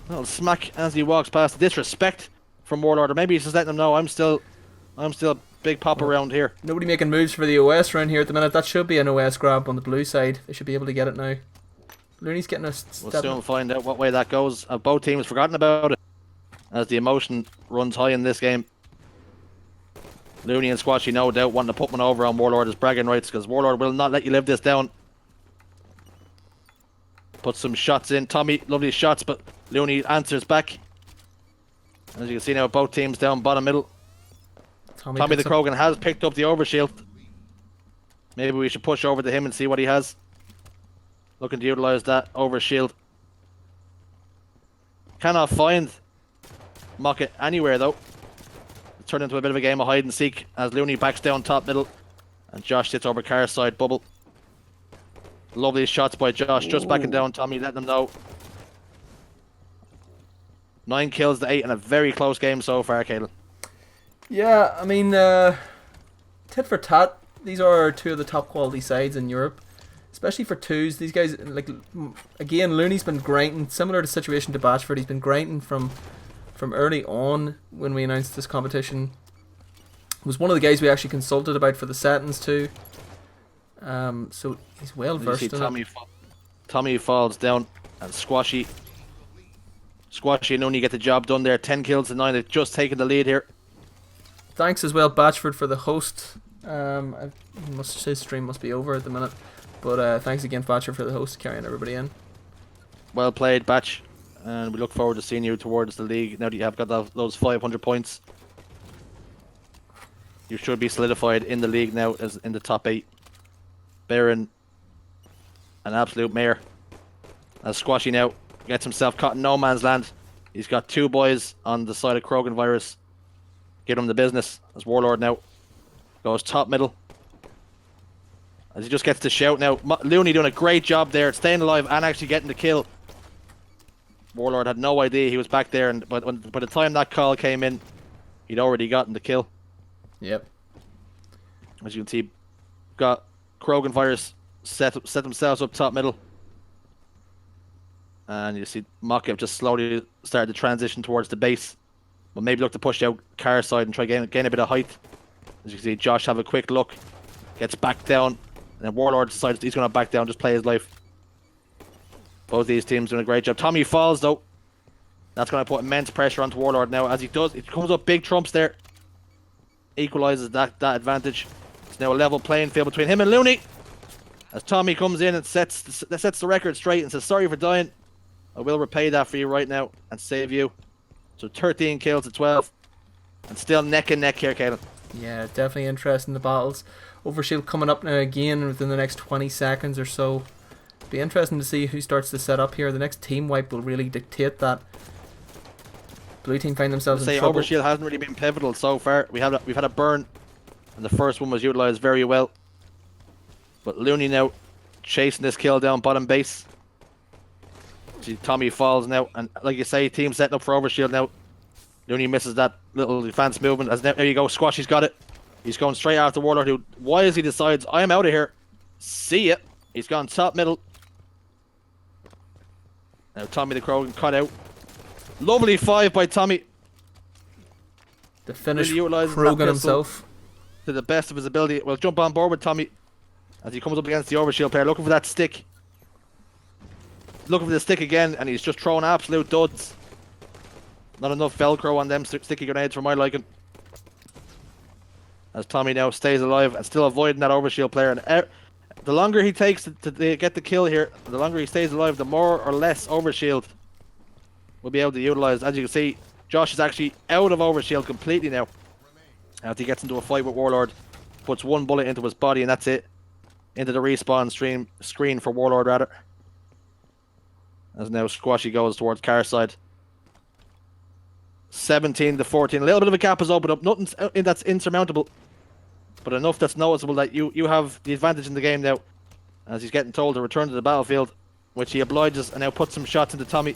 Little smack as he walks past. Disrespect from Warlord, or maybe he's just letting them know I'm still big pop around here. Nobody making moves for the OS around here at the minute. That should be an OS grab on the blue side. They should be able to get it now. Looney's getting a step. We'll soon find out what way that goes. Both teams forgotten about it as the emotion runs high in this game. Looney and Squashy no doubt wanting to put one over on Warlord as bragging rights, because Warlord will not let you live this down. Put some shots in. Tommy, lovely shots, but Looney answers back. As you can see now, both teams down bottom middle. Tommy the Krogan has picked up the overshield. Maybe we should push over to him and see what he has. Looking to utilise that overshield. Cannot find Mocket anywhere though. turned into a bit of a game of hide and seek as Looney backs down top middle. And Josh sits over Car's side bubble. Lovely shots by Josh, just backing down Tommy, letting them know. 9 kills to 8 in a very close game so far, Caelan. Yeah, I mean, tit for tat. These are two of the top quality sides in Europe, especially for twos. These guys, like, again, Looney's been grinding, similar to the situation to Batchford. He's been grinding from early on when we announced this competition. Was one of the guys we actually consulted about for the settings too. So he's well versed in it. Tommy falls down, and Squashy and Looney get the job done there. 10 kills to 9. They've just taken the lead here. Thanks as well, Batchford, for the host. His stream must be over at the minute, but thanks again, Batchford, for the host, carrying everybody in. Well played, Batch, and we look forward to seeing you towards the league now that you have got those 500 points. You should be solidified in the league now as in the top 8. Baron, an absolute mare. As Squashy now gets himself caught in no man's land. He's got 2 boys on the side of Krogan Virus. Give him the business. As Warlord now goes top middle. As he just gets the shout now. Looney doing a great job there, staying alive and actually getting the kill. Warlord had no idea he was back there, and by the time that call came in, he'd already gotten the kill. Yep. As you can see, got Krogan Virus set themselves up top middle. And you see Mockup just slowly started to transition towards the base. But maybe look to push out Car's side and try gain a bit of height. As you can see, Josh have a quick look. Gets back down. And then Warlord decides he's going to back down, just play his life. Both these teams doing a great job. Tommy falls though. That's going to put immense pressure onto Warlord now. As he does, it comes up big trumps there. Equalizes that advantage. It's now a level playing field between him and Looney. As Tommy comes in and sets the record straight and says, sorry for dying. I will repay that for you right now and save you. So 13 kills to 12. And still neck and neck here, Caelan. Yeah, definitely interesting, the battles. Overshield coming up now again within the next 20 seconds or so. Be interesting to see who starts to set up here. The next team wipe will really dictate that. Blue team find themselves in trouble. Overshield hasn't really been pivotal so far. We've had a burn, and the first one was utilised very well. But Looney now chasing this kill down bottom base. See, Tommy falls now, and like you say, team setting up for Overshield now. Looney misses that little advanced movement. As there you go, Squashy's got it. He's going straight after Warlord, who wisely decides, I'm out of here. See ya. He's gone top middle. Now Tommy the Krogan cut out. Lovely 5 by Tommy. The finish really Krogan himself. To the best of his ability. Well, jump on board with Tommy as he comes up against the Overshield player, looking for that stick. Looking for the stick again, and he's just throwing absolute duds. Not enough Velcro on them sticky grenades for my liking. As Tommy now stays alive and still avoiding that Overshield player. And the longer he takes to get the kill here, the longer he stays alive, the more or less Overshield will be able to utilise. As you can see, Josh is actually out of Overshield completely now. As he gets into a fight with Warlord, puts 1 bullet into his body, and that's it. Into the respawn screen for Warlord, rather. As now Squashy goes towards Car's side. 17 to 14. A little bit of a gap has opened up. Nothing that's insurmountable, but enough that's noticeable that you have the advantage in the game now. As he's getting told to return to the battlefield, which he obliges, and now puts some shots into Tommy.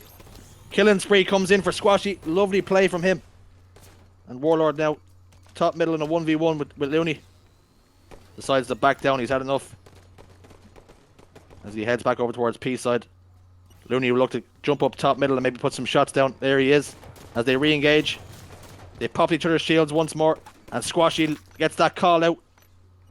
Killing spree comes in for Squashy. Lovely play from him. And Warlord now top middle in a 1v1 with Looney. Decides to back down. He's had enough. As he heads back over towards P side. Looney will look to jump up top middle and maybe put some shots down. There he is. As they re-engage. They pop each other's shields once more. And Squashy gets that call out.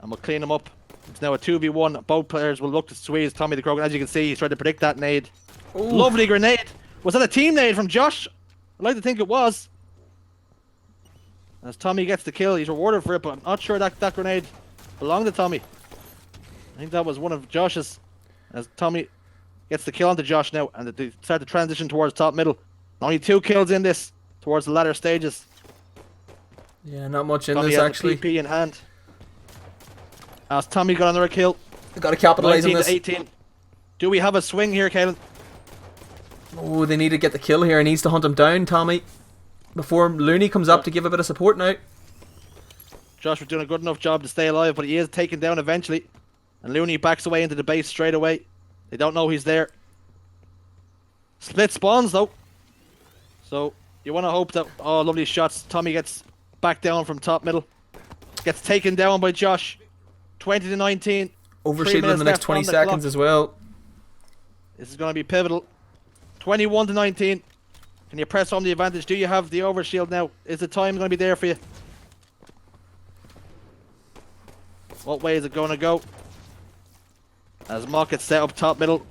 And we'll clean him up. It's now a 2v1. Both players will look to squeeze Tommy the Krogan. As you can see, he's trying to predict that nade. Ooh. Lovely grenade. Was that a team nade from Josh? I'd like to think it was. As Tommy gets the kill, he's rewarded for it, but I'm not sure that grenade belonged to Tommy. I think that was one of Josh's. As Tommy gets the kill onto Josh now, and they start to transition towards top middle. Only 2 kills in this, towards the latter stages. Yeah, not much in Tommy this has actually. the PP in hand. As Tommy got another kill. They got to capitalise on 19 this. to 18. Do we have a swing here, Caelan? Oh, they need to get the kill here. He needs to hunt him down, Tommy. Before Looney comes up to give a bit of support now. Josh was doing a good enough job to stay alive, but he is taken down eventually. And Looney backs away into the base straight away. They don't know he's there. Split spawns though. So you want to hope that, oh, lovely shots. Tommy gets back down from top middle. Gets taken down by Josh. 20 to 19. Overshield in the next 20 seconds as well. This is going to be pivotal. 21 to 19. Can you press home the advantage? Do you have the overshield now? Is the time going to be there for you? What way is it going to go? As Mock gets set up top middle.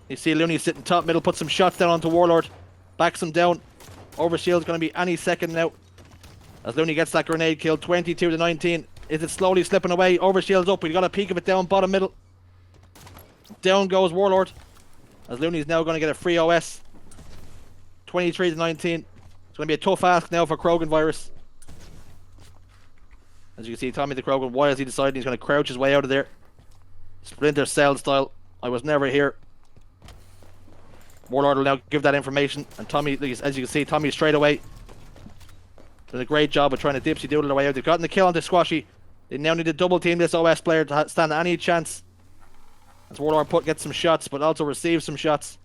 You see Looney sitting top middle, put some shots down onto Warlord. Backs him down. Overshield's going to be any second now. As Looney gets that grenade kill, 22 to 19. Is it slowly slipping away? Overshield's up. We got a peek of it down bottom middle. Down goes Warlord. As Looney's now going to get a free OS. 23 to 19. It's going to be a tough ask now for Krogan Virus. As you can see, Tommy the Krogan, why has he decided he's going to crouch his way out of there? Splinter Cell style. I was never here. Warlord will now give that information. And Tommy, as you can see, Tommy straight away did a great job of trying to dipsy doodle their way out. They've gotten the kill onto Squashy. They now need to double team this OS player to stand any chance. As Warlord gets some shots, but also receives some shots.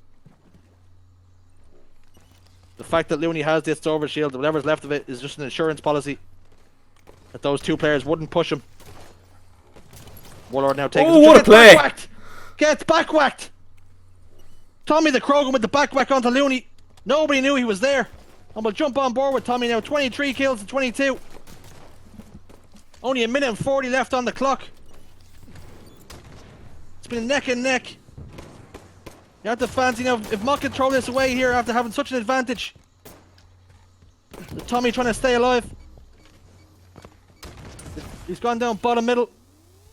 The fact that Looney has this overshield, whatever's left of it, is just an insurance policy that those two players wouldn't push him. Warlord now takes. Oh, what a play! Gets back whacked. Tommy the Krogan with the back whack onto Looney. Nobody knew he was there. And we'll jump on board with Tommy now. 23 kills to 22. Only a minute and 40 left on the clock. It's been neck and neck. You have to fancy now, if Mock can throw this away here after having such an advantage. Tommy trying to stay alive. He's gone down bottom middle.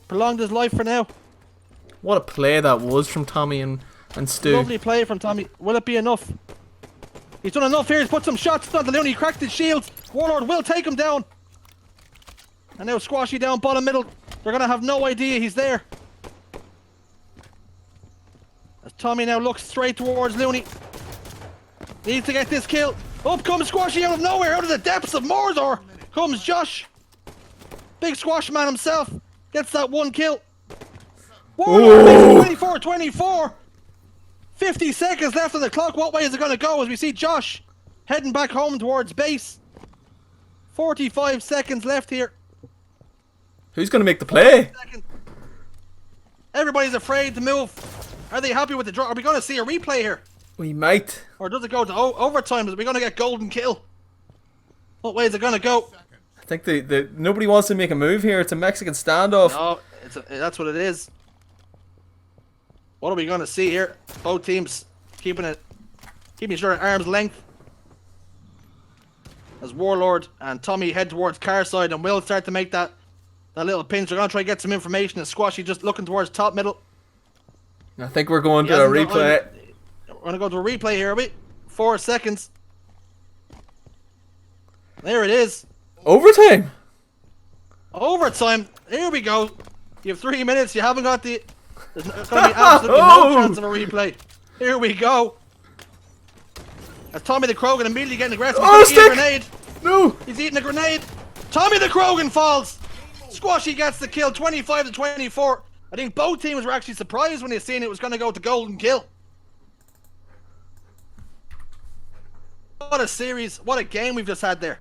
Prolonged his life for now. What a play that was from Tommy and Stu. Lovely play from Tommy. Will it be enough? He's done enough here. He's put some shots on the Looney. Cracked his shields. Warlord will take him down. And now Squashy down bottom middle. They're going to have no idea he's there. As Tommy now looks straight towards Looney. Needs to get this kill. Up comes Squashy out of nowhere. Out of the depths of Mordor comes Josh. Big Squash man himself. Gets that one kill. Warlord makes 24-24. 50 seconds left on the clock. What way is it going to go as we see Josh heading back home towards base? 45 seconds left here. Who's going to make the play? Everybody's afraid to move. Are they happy with the draw? Are we going to see a replay here? We might. Or does it go to overtime? Are we going to get golden kill? What way is it going to go? I think nobody wants to make a move here. It's a Mexican standoff. No, that's what it is. What are we going to see here? Both teams keeping each other at arm's length. As Warlord and Tommy head towards car side and will start to make that little pinch. They're going to try to get some information. And Squashy just looking towards top middle. I think we're going to a replay. We're going to go to a replay here, are we? 4 seconds. There it is. Overtime. Overtime. Here we go. You have 3 minutes. You haven't got the... There's going to be absolutely no chance of a replay. Here we go. As Tommy the Krogan immediately getting aggressive. Oh, He's eating a grenade. No. He's eating a grenade. Tommy the Krogan falls. Squashy gets the kill. 25 to 24. I think both teams were actually surprised when they seen it was going to go to golden kill. What a series. What a game we've just had there.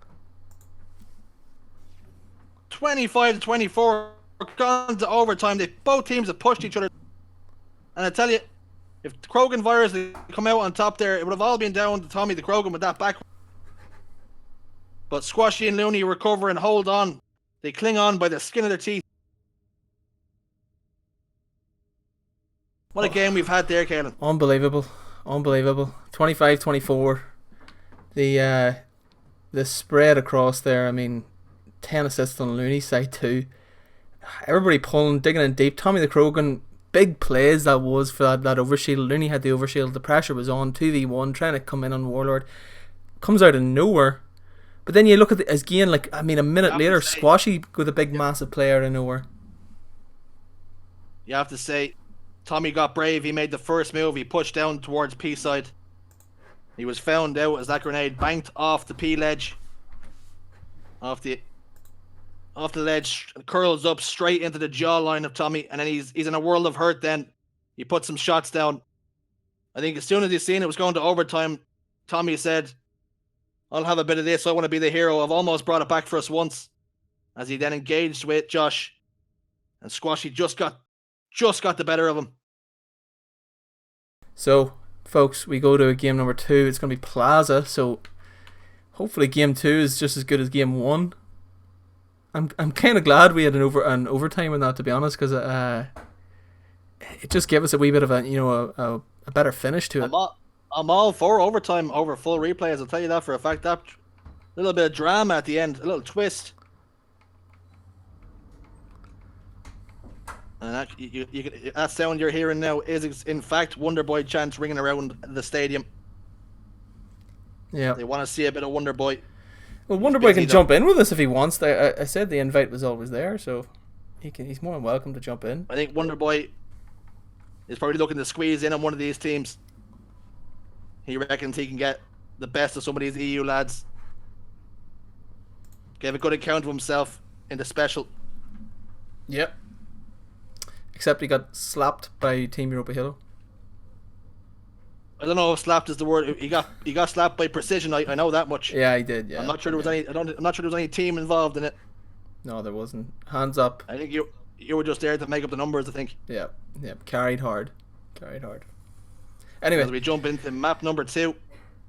25 to 24. Gone to overtime. Both teams have pushed each other. And I tell you, if the Krogan Virus had come out on top there, it would have all been down to Tommy the Krogan with that back. But Squashy and Looney recover and hold on. They cling on by the skin of their teeth. What a game we've had there, Caelan. Unbelievable. Unbelievable. 25-24. The spread across there, I mean, 10 assists on Looney's side too. Everybody pulling, digging in deep. Tommy the Krogan, big plays that was for that overshield. Looney had the overshield. The pressure was on. 2v1, trying to come in on Warlord. Comes out of nowhere. But then you look at the, again, like, I mean, a minute later, Squashy with a big, massive play out of nowhere. You have to say, Tommy got brave. He made the first move. He pushed down towards P side. He was found out as that grenade banked off the P ledge. Off the off the ledge, curls up straight into the jawline of Tommy, and then he's in a world of hurt. Then he puts some shots down. I think as soon as he seen it was going to overtime, Tommy said, "I'll have a bit of this. I want to be the hero. I've almost brought it back for us once." As he then engaged with Josh, and Squashy just got the better of him. So, folks, we go to game number 2. It's going to be Plaza. So, hopefully, game 2 is just as good as game 1. I'm kind of glad we had an overtime in that, to be honest, because it just gave us a wee bit of a better finish to it. I'm all for overtime over full replays. I'll tell you that for a fact. That little bit of drama at the end, a little twist. And that sound you're hearing now is, in fact, Wonderboy chants ringing around the stadium. Yeah. They want to see a bit of Wonderboy. Well, Wonderboy can jump in with us if he wants. I said the invite was always there, so he's more than welcome to jump in. I think Wonderboy is probably looking to squeeze in on one of these teams. He reckons he can get the best of some of these EU lads. Gave a good account of himself in the special. Yep. Except he got slapped by Team Europa Halo. I don't know if slapped is the word. He got slapped by Precision. I know that much. Yeah, he did. Yeah. I'm not sure there was any. I'm not sure there was any team involved in it. No, there wasn't. Hands up. I think you were just there to make up the numbers. I think. Yeah. Carried hard. Anyway, as we jump into map number 2.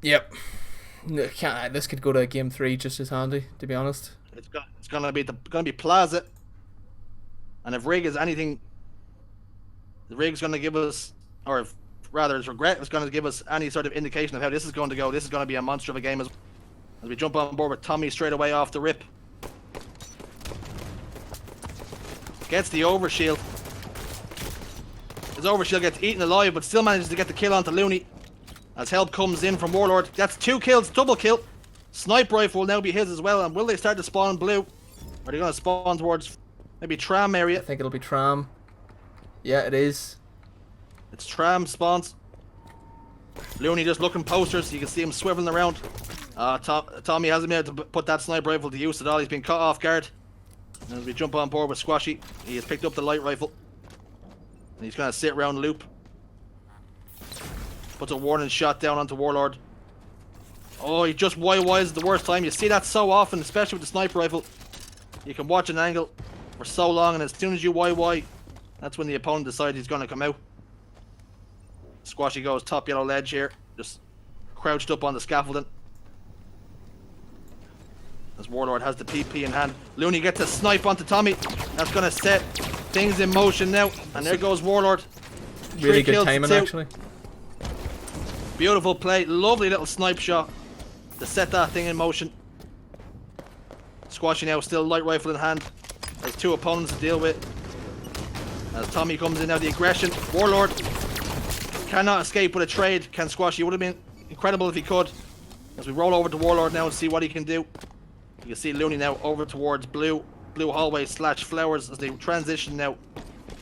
Yep. This could go to game 3 just as handy, to be honest. It's gonna be Plaza, and if Rig is anything, the Rig's gonna give us, or if rather it's Regret is gonna give us any sort of indication of how this is going to go. This is gonna be a monster of a game as we jump on board with Tommy straight away off the rip. Gets the overshield. His overshield gets eaten alive, but still manages to get the kill onto Looney. As help comes in from Warlord. That's 2 kills, double kill. Snipe rifle will now be his as well. And will they start to spawn blue? Are they going to spawn towards maybe Tram area? I think it'll be Tram. Yeah, it is. It's Tram spawns. Looney just looking posters. You can see him swiveling around. Tommy hasn't been able to put that sniper rifle to use at all. He's been caught off guard. And as we jump on board with Squashy, he has picked up the light rifle. And he's going to sit around loop. Puts a warning shot down onto Warlord. Oh, he just YYs the worst time. You see that so often, especially with the sniper rifle. You can watch an angle for so long, and as soon as you YY, that's when the opponent decides he's going to come out. Squashy goes top yellow ledge here, just crouched up on the scaffolding. As Warlord has the PP in hand. Looney gets a snipe onto Tommy. That's going to set things in motion now. And there goes Warlord. Really good timing, actually. Beautiful play. Lovely little snipe shot to set that thing in motion. Squashy now still light rifle in hand. There's 2 opponents to deal with. As Tommy comes in now, the aggression. Warlord cannot escape with a trade. Can Squashy? Would have been incredible if he could. As we roll over to Warlord now and see what he can do. You can see Looney now over towards blue hallway / flowers as they transition now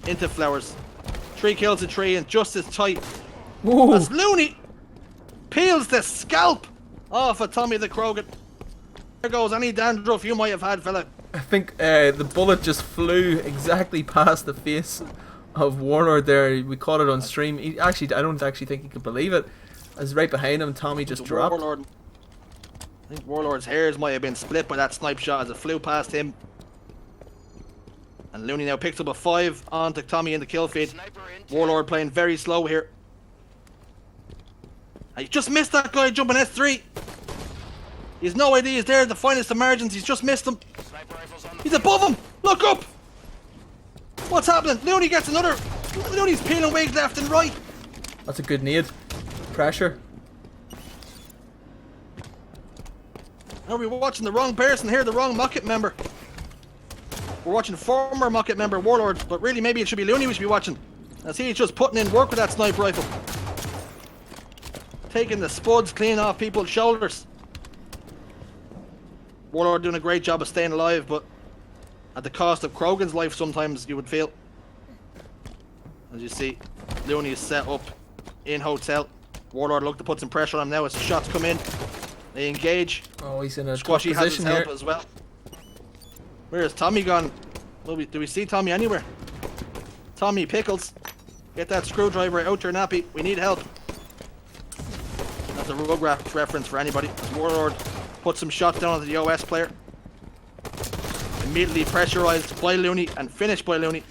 into flowers. 3 kills to 3 and just as tight. Ooh. As Looney peels the scalp off of Tommy the Krogan. There goes any dandruff you might have had, fella. I think the bullet just flew exactly past the face of Warlord there. We caught it on stream. I don't actually think he could believe it. As right behind him, Tommy just dropped. I think Warlord's hairs might have been split by that snipe shot as it flew past him. And Looney now picks up a 5 onto Tommy in the kill feed. Warlord playing very slow here. And he just missed that guy jumping S3. He has no idea he's there at the finest of margins. He's just missed him. He's above him. Look up. What's happening? Looney gets another. Looney's peeling wigs left and right. That's a good nade. Pressure. Are we watching the wrong person here? The wrong Mocket member. We're watching former Mocket member Warlord, but really maybe it should be Looney we should be watching. As he's just putting in work with that sniper rifle. Taking the spuds clean off people's shoulders. Warlord doing a great job of staying alive, but at the cost of Krogan's life sometimes, you would feel. As you see, Looney is set up in hotel. Warlord look to put some pressure on him now as the shots come in. They engage. Oh, he's in a Squashy tough has his position help here as well. Where is Tommy gone? Do we see Tommy anywhere? Tommy Pickles. Get that screwdriver out your nappy. We need help. That's a Rugrats reference for anybody. Warlord put some shots down on the OS player. Immediately pressurized by Looney and finished by Looney.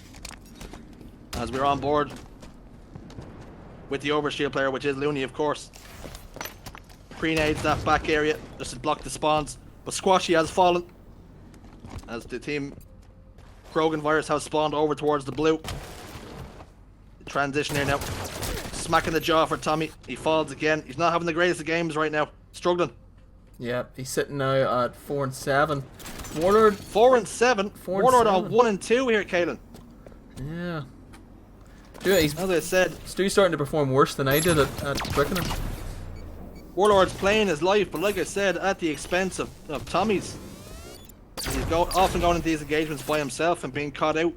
As we're on board with the overshield player, which is Looney, of course. Pre-nades that back area just to block the spawns. But Squashy has fallen. As the team Krogan Virus has spawned over towards the blue. Transition here now. Smacking the jaw for Tommy. He falls again. He's not having the greatest of games right now. Struggling. Yeah, he's sitting now at 4 and 7. Warlord 4 and 7. Warlord on 1 and 2 here, Kalen. Yeah. Dude, he's, as I said, Stu's starting to perform worse than I did at Twickenham. Warlord's playing his life, but like I said, at the expense of Tommy's. He's often going into these engagements by himself and being caught out.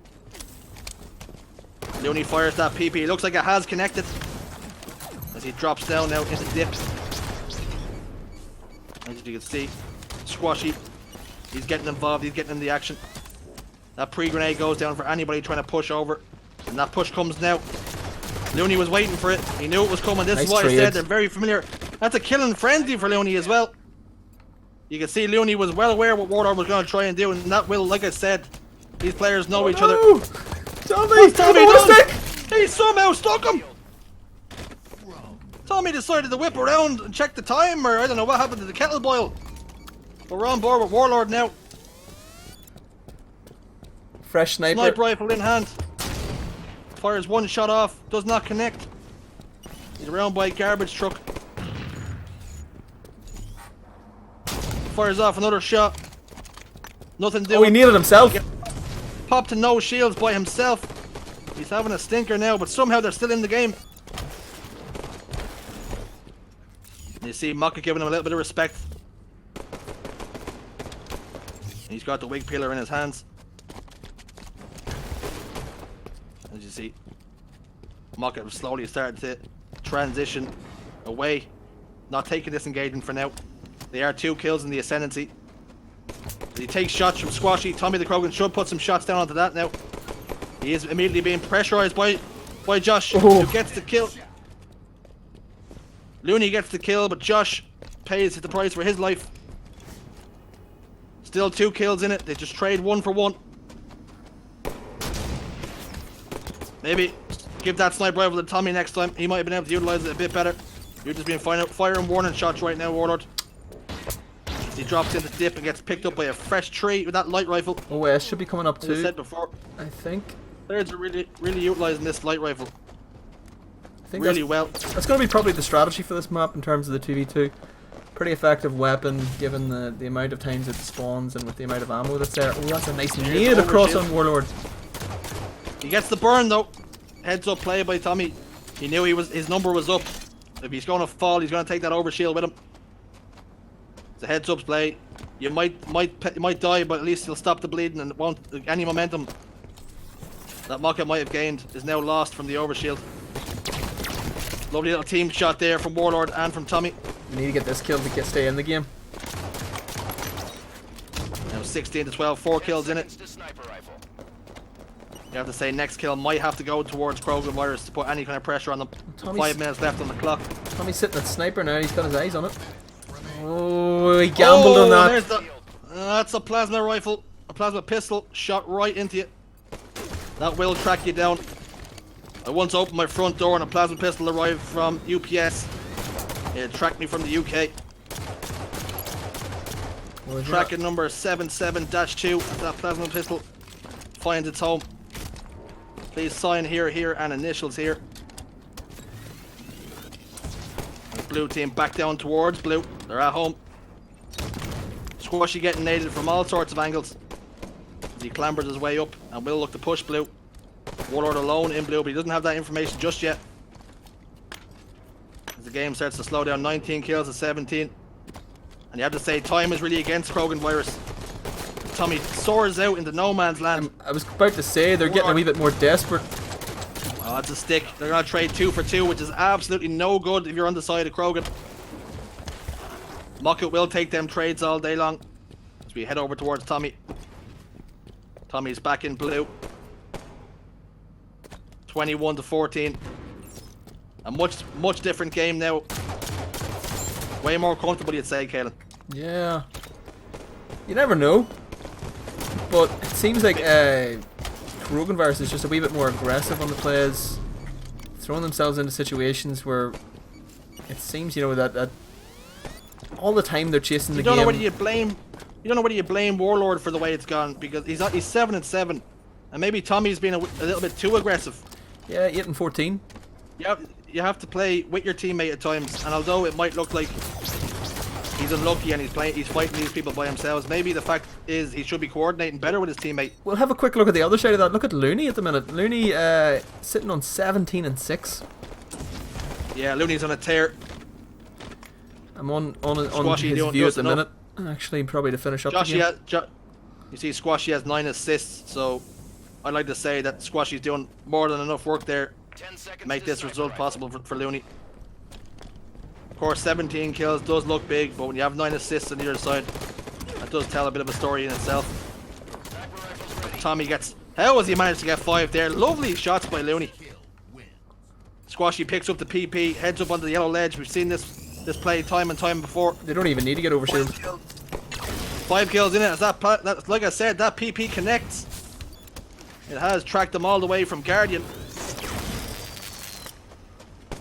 Looney fires that PP. It looks like it has connected. As he drops down now into dips. As you can see, Squashy. He's getting involved. He's getting in the action. That pre-grenade goes down for anybody trying to push over. And that push comes now. Looney was waiting for it. He knew it was coming. This Nice is what trade. I said. They're very familiar. That's a killing frenzy for Looney as well. You can see Looney was well aware what Warlord was going to try and do. And that will, like I said, these players know each other. Tommy! Tommy Tommy, done? He somehow stuck him! Tommy decided to whip around and check the time, or I don't know what happened to the kettle boil. But we're on board with Warlord now. Fresh sniper. Sniper rifle in hand. Fires one shot off, does not connect. He's around by a garbage truck. Fires off another shot. Nothing doing. Oh, he needed himself. Popped to no shields by himself. He's having a stinker now, but somehow they're still in the game. And you see Maka giving him a little bit of respect. He's got the wig peeler in his hands. As you see, Maka slowly started to transition away. Not taking this engagement for now. They are 2 kills in the ascendancy. He takes shots from Squashy. Tommy the Krogan should put some shots down onto that now. He is immediately being pressurized by Josh, who gets the kill. Looney gets the kill, but Josh pays the price for his life. Still 2 kills in it. They just trade 1 for 1. Maybe give that sniper rifle to Tommy next time. He might have been able to utilize it a bit better. You're just being firing warning shots right now, Warlord. He drops in the dip and gets picked up by a fresh tree with that light rifle. OS should be coming up As I too. said before, I think. players are really utilizing this light rifle I think really well. That's going to be probably the strategy for this map in terms of the 2v2. Pretty effective weapon given the amount of times it spawns and with the amount of ammo that's there. Oh, that's a nice nade across on Warlord. He gets the burn though. Heads up play by Tommy. He knew his number was up. If he's going to fall, he's going to take that overshield with him. It's a heads up play. You might die, but at least you'll stop the bleeding and it won't. Any momentum that Maka might have gained is now lost from the overshield. Lovely little team shot there from Warlord and from Tommy. We need to get this kill to stay in the game. Now 16 to 12, 4 kills in it. You have to say next kill might have to go towards Krogan Virus to put any kind of pressure on them. Tommy's 5 minutes left on the clock. Tommy's sitting at sniper now. He's got his eyes on it. Oh, he gambled on that. There's the, that's a plasma rifle, a plasma pistol shot right into you. That will track you down. I once opened my front door and a plasma pistol arrived from UPS. It tracked me from the UK. Tracker number 77-2. That plasma pistol finds its home. Please sign here, and initials here. Blue team back down towards blue. They're at home. Squashy getting naded from all sorts of angles. He clambers his way up and will look to push blue. Warlord alone in blue, but he doesn't have that information just yet. As the game starts to slow down, 19 kills to 17. And you have to say, time is really against Krogan Virus. Tommy soars out into no man's land. I was about to say, they're getting a wee bit more desperate. Oh, that's a stick. They're going to trade 2 for 2, which is absolutely no good if you're on the side of Krogan. Mocket will take them trades all day long. As we head over towards Tommy. Tommy's back in blue. 21-14. A much different game now. Way more comfortable, you'd say, Kalen. Yeah. You never know. But it seems like Krogenvirus is just a wee bit more aggressive on the plays, throwing themselves into situations where it seems, you know, that all the time they're chasing the game. You don't know whether you blame Warlord for the way it's gone, because he's 7-7, and maybe Tommy's been a little bit too aggressive. Yeah, 8-14. Yeah, you have to play with your teammate at times, and although it might look like he's unlucky and he's fighting these people by himself, maybe the fact is he should be coordinating better with his teammate. We'll have a quick look at the other side of that. Look at Looney at the minute. Looney sitting on 17-6. Yeah, Looney's on a tear. I'm on his Squashy view at the enough. minute. Actually, probably to finish up Joshy the game. you see, Squashy has 9 assists, so I'd like to say that Squashy's doing more than enough work there to make this result possible for Looney. Of course, 17 kills does look big, but when you have 9 assists on the other side, that does tell a bit of a story in itself. Tommy gets... How has he managed to get 5 there? Lovely shots by Looney. Squashy picks up the PP, heads up onto the yellow ledge. We've seen this play time and time before. They don't even need to get over shield. 5 kills in it. As that, like I said, that PP connects. It has tracked them all the way from Guardian.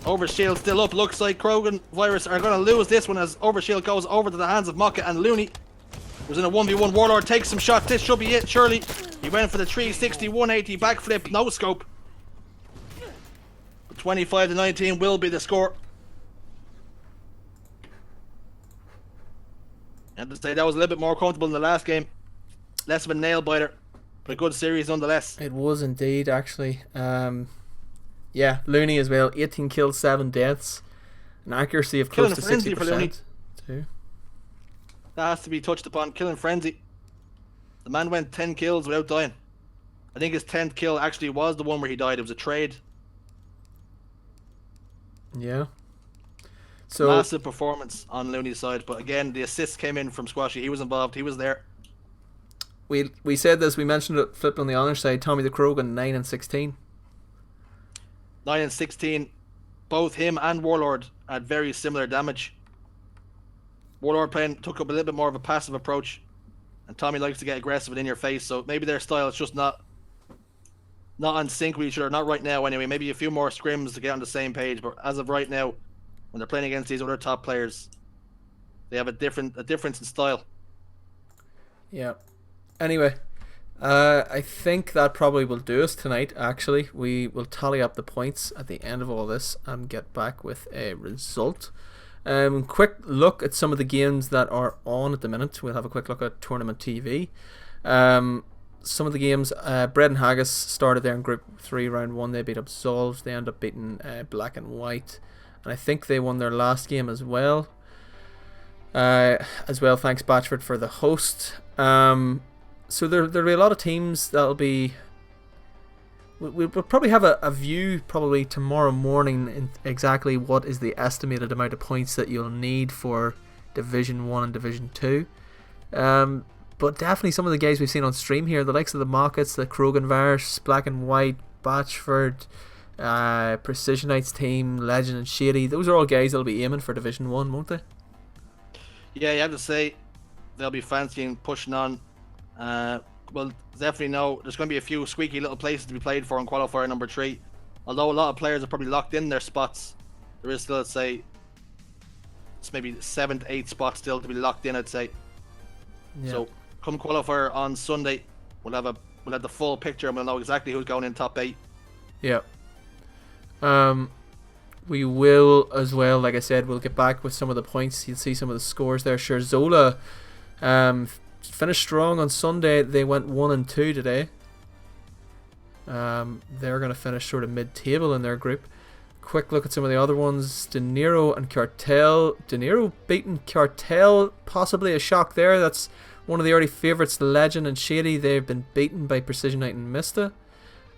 Overshield still up. Looks like Krogenvirus are going to lose this one as Overshield goes over to the hands of Maka and Looney. Was in a 1v1. Warlord takes some shots. This should be it, surely. He went for the 360, 180 backflip, no scope. 25-19 will be the score. And to say that was a little bit more comfortable in the last game. Less of a nail biter, but a good series nonetheless. It was indeed, actually. Yeah, Looney as well. 18 kills, 7 deaths. An accuracy of close to 60%. Too. That has to be touched upon. Killing Frenzy. The man went 10 kills without dying. I think his 10th kill actually was the one where he died. It was a trade. Yeah. So massive performance on Looney's side, but again, the assist came in from Squashy. He was involved. He was there. We said this. We mentioned it. Flipped on the honor side. Tommy the Krogan 9-16. 9-16. Both him and Warlord had very similar damage. Warlord took up a little bit more of a passive approach, and Tommy likes to get aggressive and in your face. So maybe their style is just not on sync with each other. Not right now, anyway. Maybe a few more scrims to get on the same page. But as of right now, when they're playing against these other top players, they have a difference in style. Yeah. Anyway, I think that probably will do us tonight. Actually, we will tally up the points at the end of all this and get back with a result. Quick look at some of the games that are on at the minute. We'll have a quick look at Tournament TV. Some of the games, Bread and Haggis started there in Group 3, Round 1. They beat Absolved. They end up beating Black and White. And I think they won their last game as well. Thanks Batchford for the host. So there'll be a lot of teams that'll be... We'll probably have a view probably tomorrow morning in exactly what is the estimated amount of points that you'll need for Division 1 and Division 2. But definitely some of the guys we've seen on stream here, the likes of the Mockets, the Krogenvirus, Black and White, Batchford, Precision Knights team, Legend and Shady, those are all guys that'll be aiming for Division 1, won't they? Yeah, you have to say they'll be fancying pushing on. Well, definitely know there's going to be a few squeaky little places to be played for in qualifier number 3. Although a lot of players are probably locked in their spots, there is still, let's say, it's maybe 7 to 8 spots still to be locked in, I'd say. Yeah. So come qualifier on Sunday, we'll have the full picture and we'll know exactly who's going in top 8. Yeah. We will as well, like I said, we'll get back with some of the points. You'll see some of the scores there. Sure, Zola finished strong on Sunday. They went 1-2 today. They're going to finish sort of mid-table in their group. Quick look at some of the other ones. De Niro and Cartel. De Niro beating Cartel, possibly a shock there. That's one of the early favourites, Legend and Shady. They've been beaten by Precision Knight and Mista.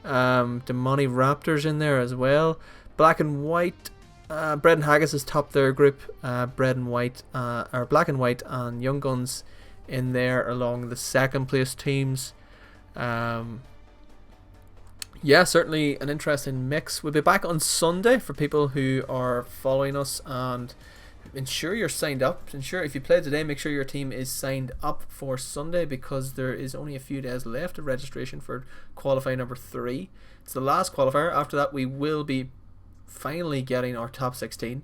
Demoni Raptors in there as well. Black and White. Bread and Haggis has topped their group. Bread and White, or Black and White and Young Guns in there along the second place teams. Yeah, certainly an interesting mix. We'll be back on Sunday for people who are following us, and ensure you're signed up. Ensure if you play today, make sure your team is signed up for Sunday, because there is only a few days left of registration for qualifying number 3. It's the last qualifier. After that, we will be finally getting our top 16.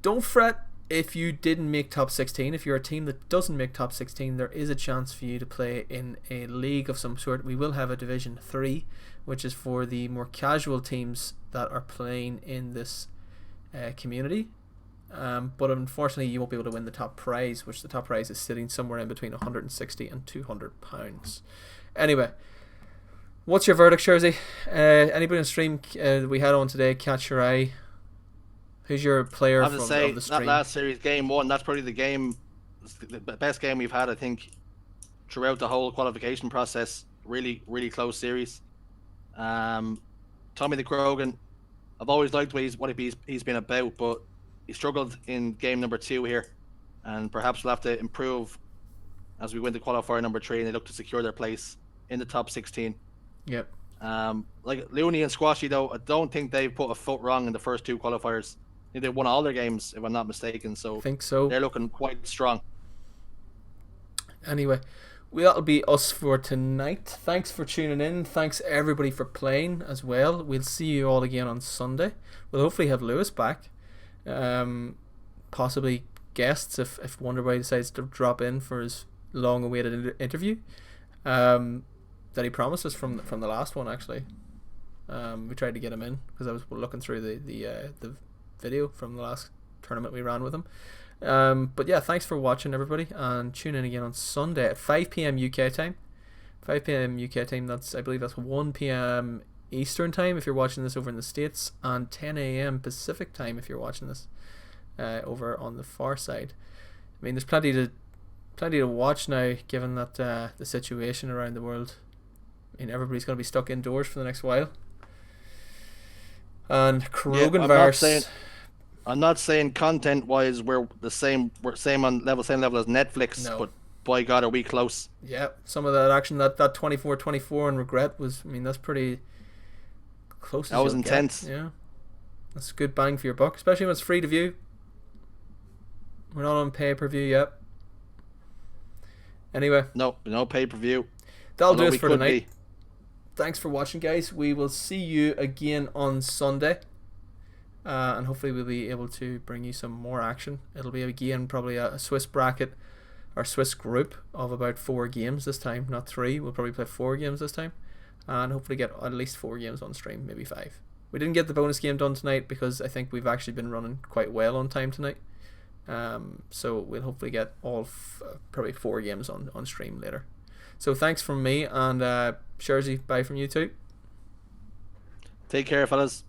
Don't fret if you didn't make top 16. If you're a team that doesn't make top 16, there is a chance for you to play in a league of some sort. We will have a Division 3, which is for the more casual teams that are playing in this community. But unfortunately, you won't be able to win the top prize, which the top prize is sitting somewhere in between 160 and 200 pounds. Anyway, what's your verdict, Jersey? Anybody on stream we had on today catch your eye? Who's your player I have to say, of the stream? that last series, game 1, that's probably the best game we've had, I think, throughout the whole qualification process. Really, really close series. Tommy the Krogan, I've always liked what he's been about, but he struggled in game number 2 here, and perhaps we'll have to improve as we win the qualifier number 3 and they look to secure their place in the top 16. Yep. Like Looney and Squashy, though, I don't think they've put a foot wrong in the first 2 qualifiers. I think they won all their games, if I'm not mistaken. So I think so. They're looking quite strong. Anyway, that'll be us for tonight. Thanks for tuning in. Thanks everybody for playing as well. We'll see you all again on Sunday. We'll hopefully have Lewis back. Possibly guests if Wonderboy decides to drop in for his long-awaited interview that he promised us from the last one. Actually, we tried to get him in because I was looking through the video from the last tournament we ran with him. But yeah, thanks for watching, everybody, and tune in again on Sunday at 5 p.m. UK time. 5 p.m. UK time. I believe that's 1 p.m. Eastern time if you're watching this over in the States, and 10 a.m. Pacific time if you're watching this over on the far side. I mean, there's plenty to watch now, given that the situation around the world. I mean, everybody's going to be stuck indoors for the next while. And coronavirus. I'm not saying content-wise we're same level as Netflix, No. but by God, are we close? Yeah, some of that action, that 24-24 and Regret was, I mean, that's pretty close. That was intense. Yeah, that's a good bang for your buck, especially when it's free to view. We're not on pay-per-view yet. Anyway, No pay-per-view. that'll do Although us we for could tonight. be. Thanks for watching, guys. We will see you again on Sunday. And hopefully we'll be able to bring you some more action. It'll be again probably a Swiss bracket or Swiss group of about 4 games this time, not 3. We'll probably play 4 games this time, and hopefully get at least 4 games on stream, maybe 5. We didn't get the bonus game done tonight because I think we've actually been running quite well on time tonight. So we'll hopefully get all probably 4 games on stream later. So thanks from me, and Jersey, bye from you too. Take care, fellas.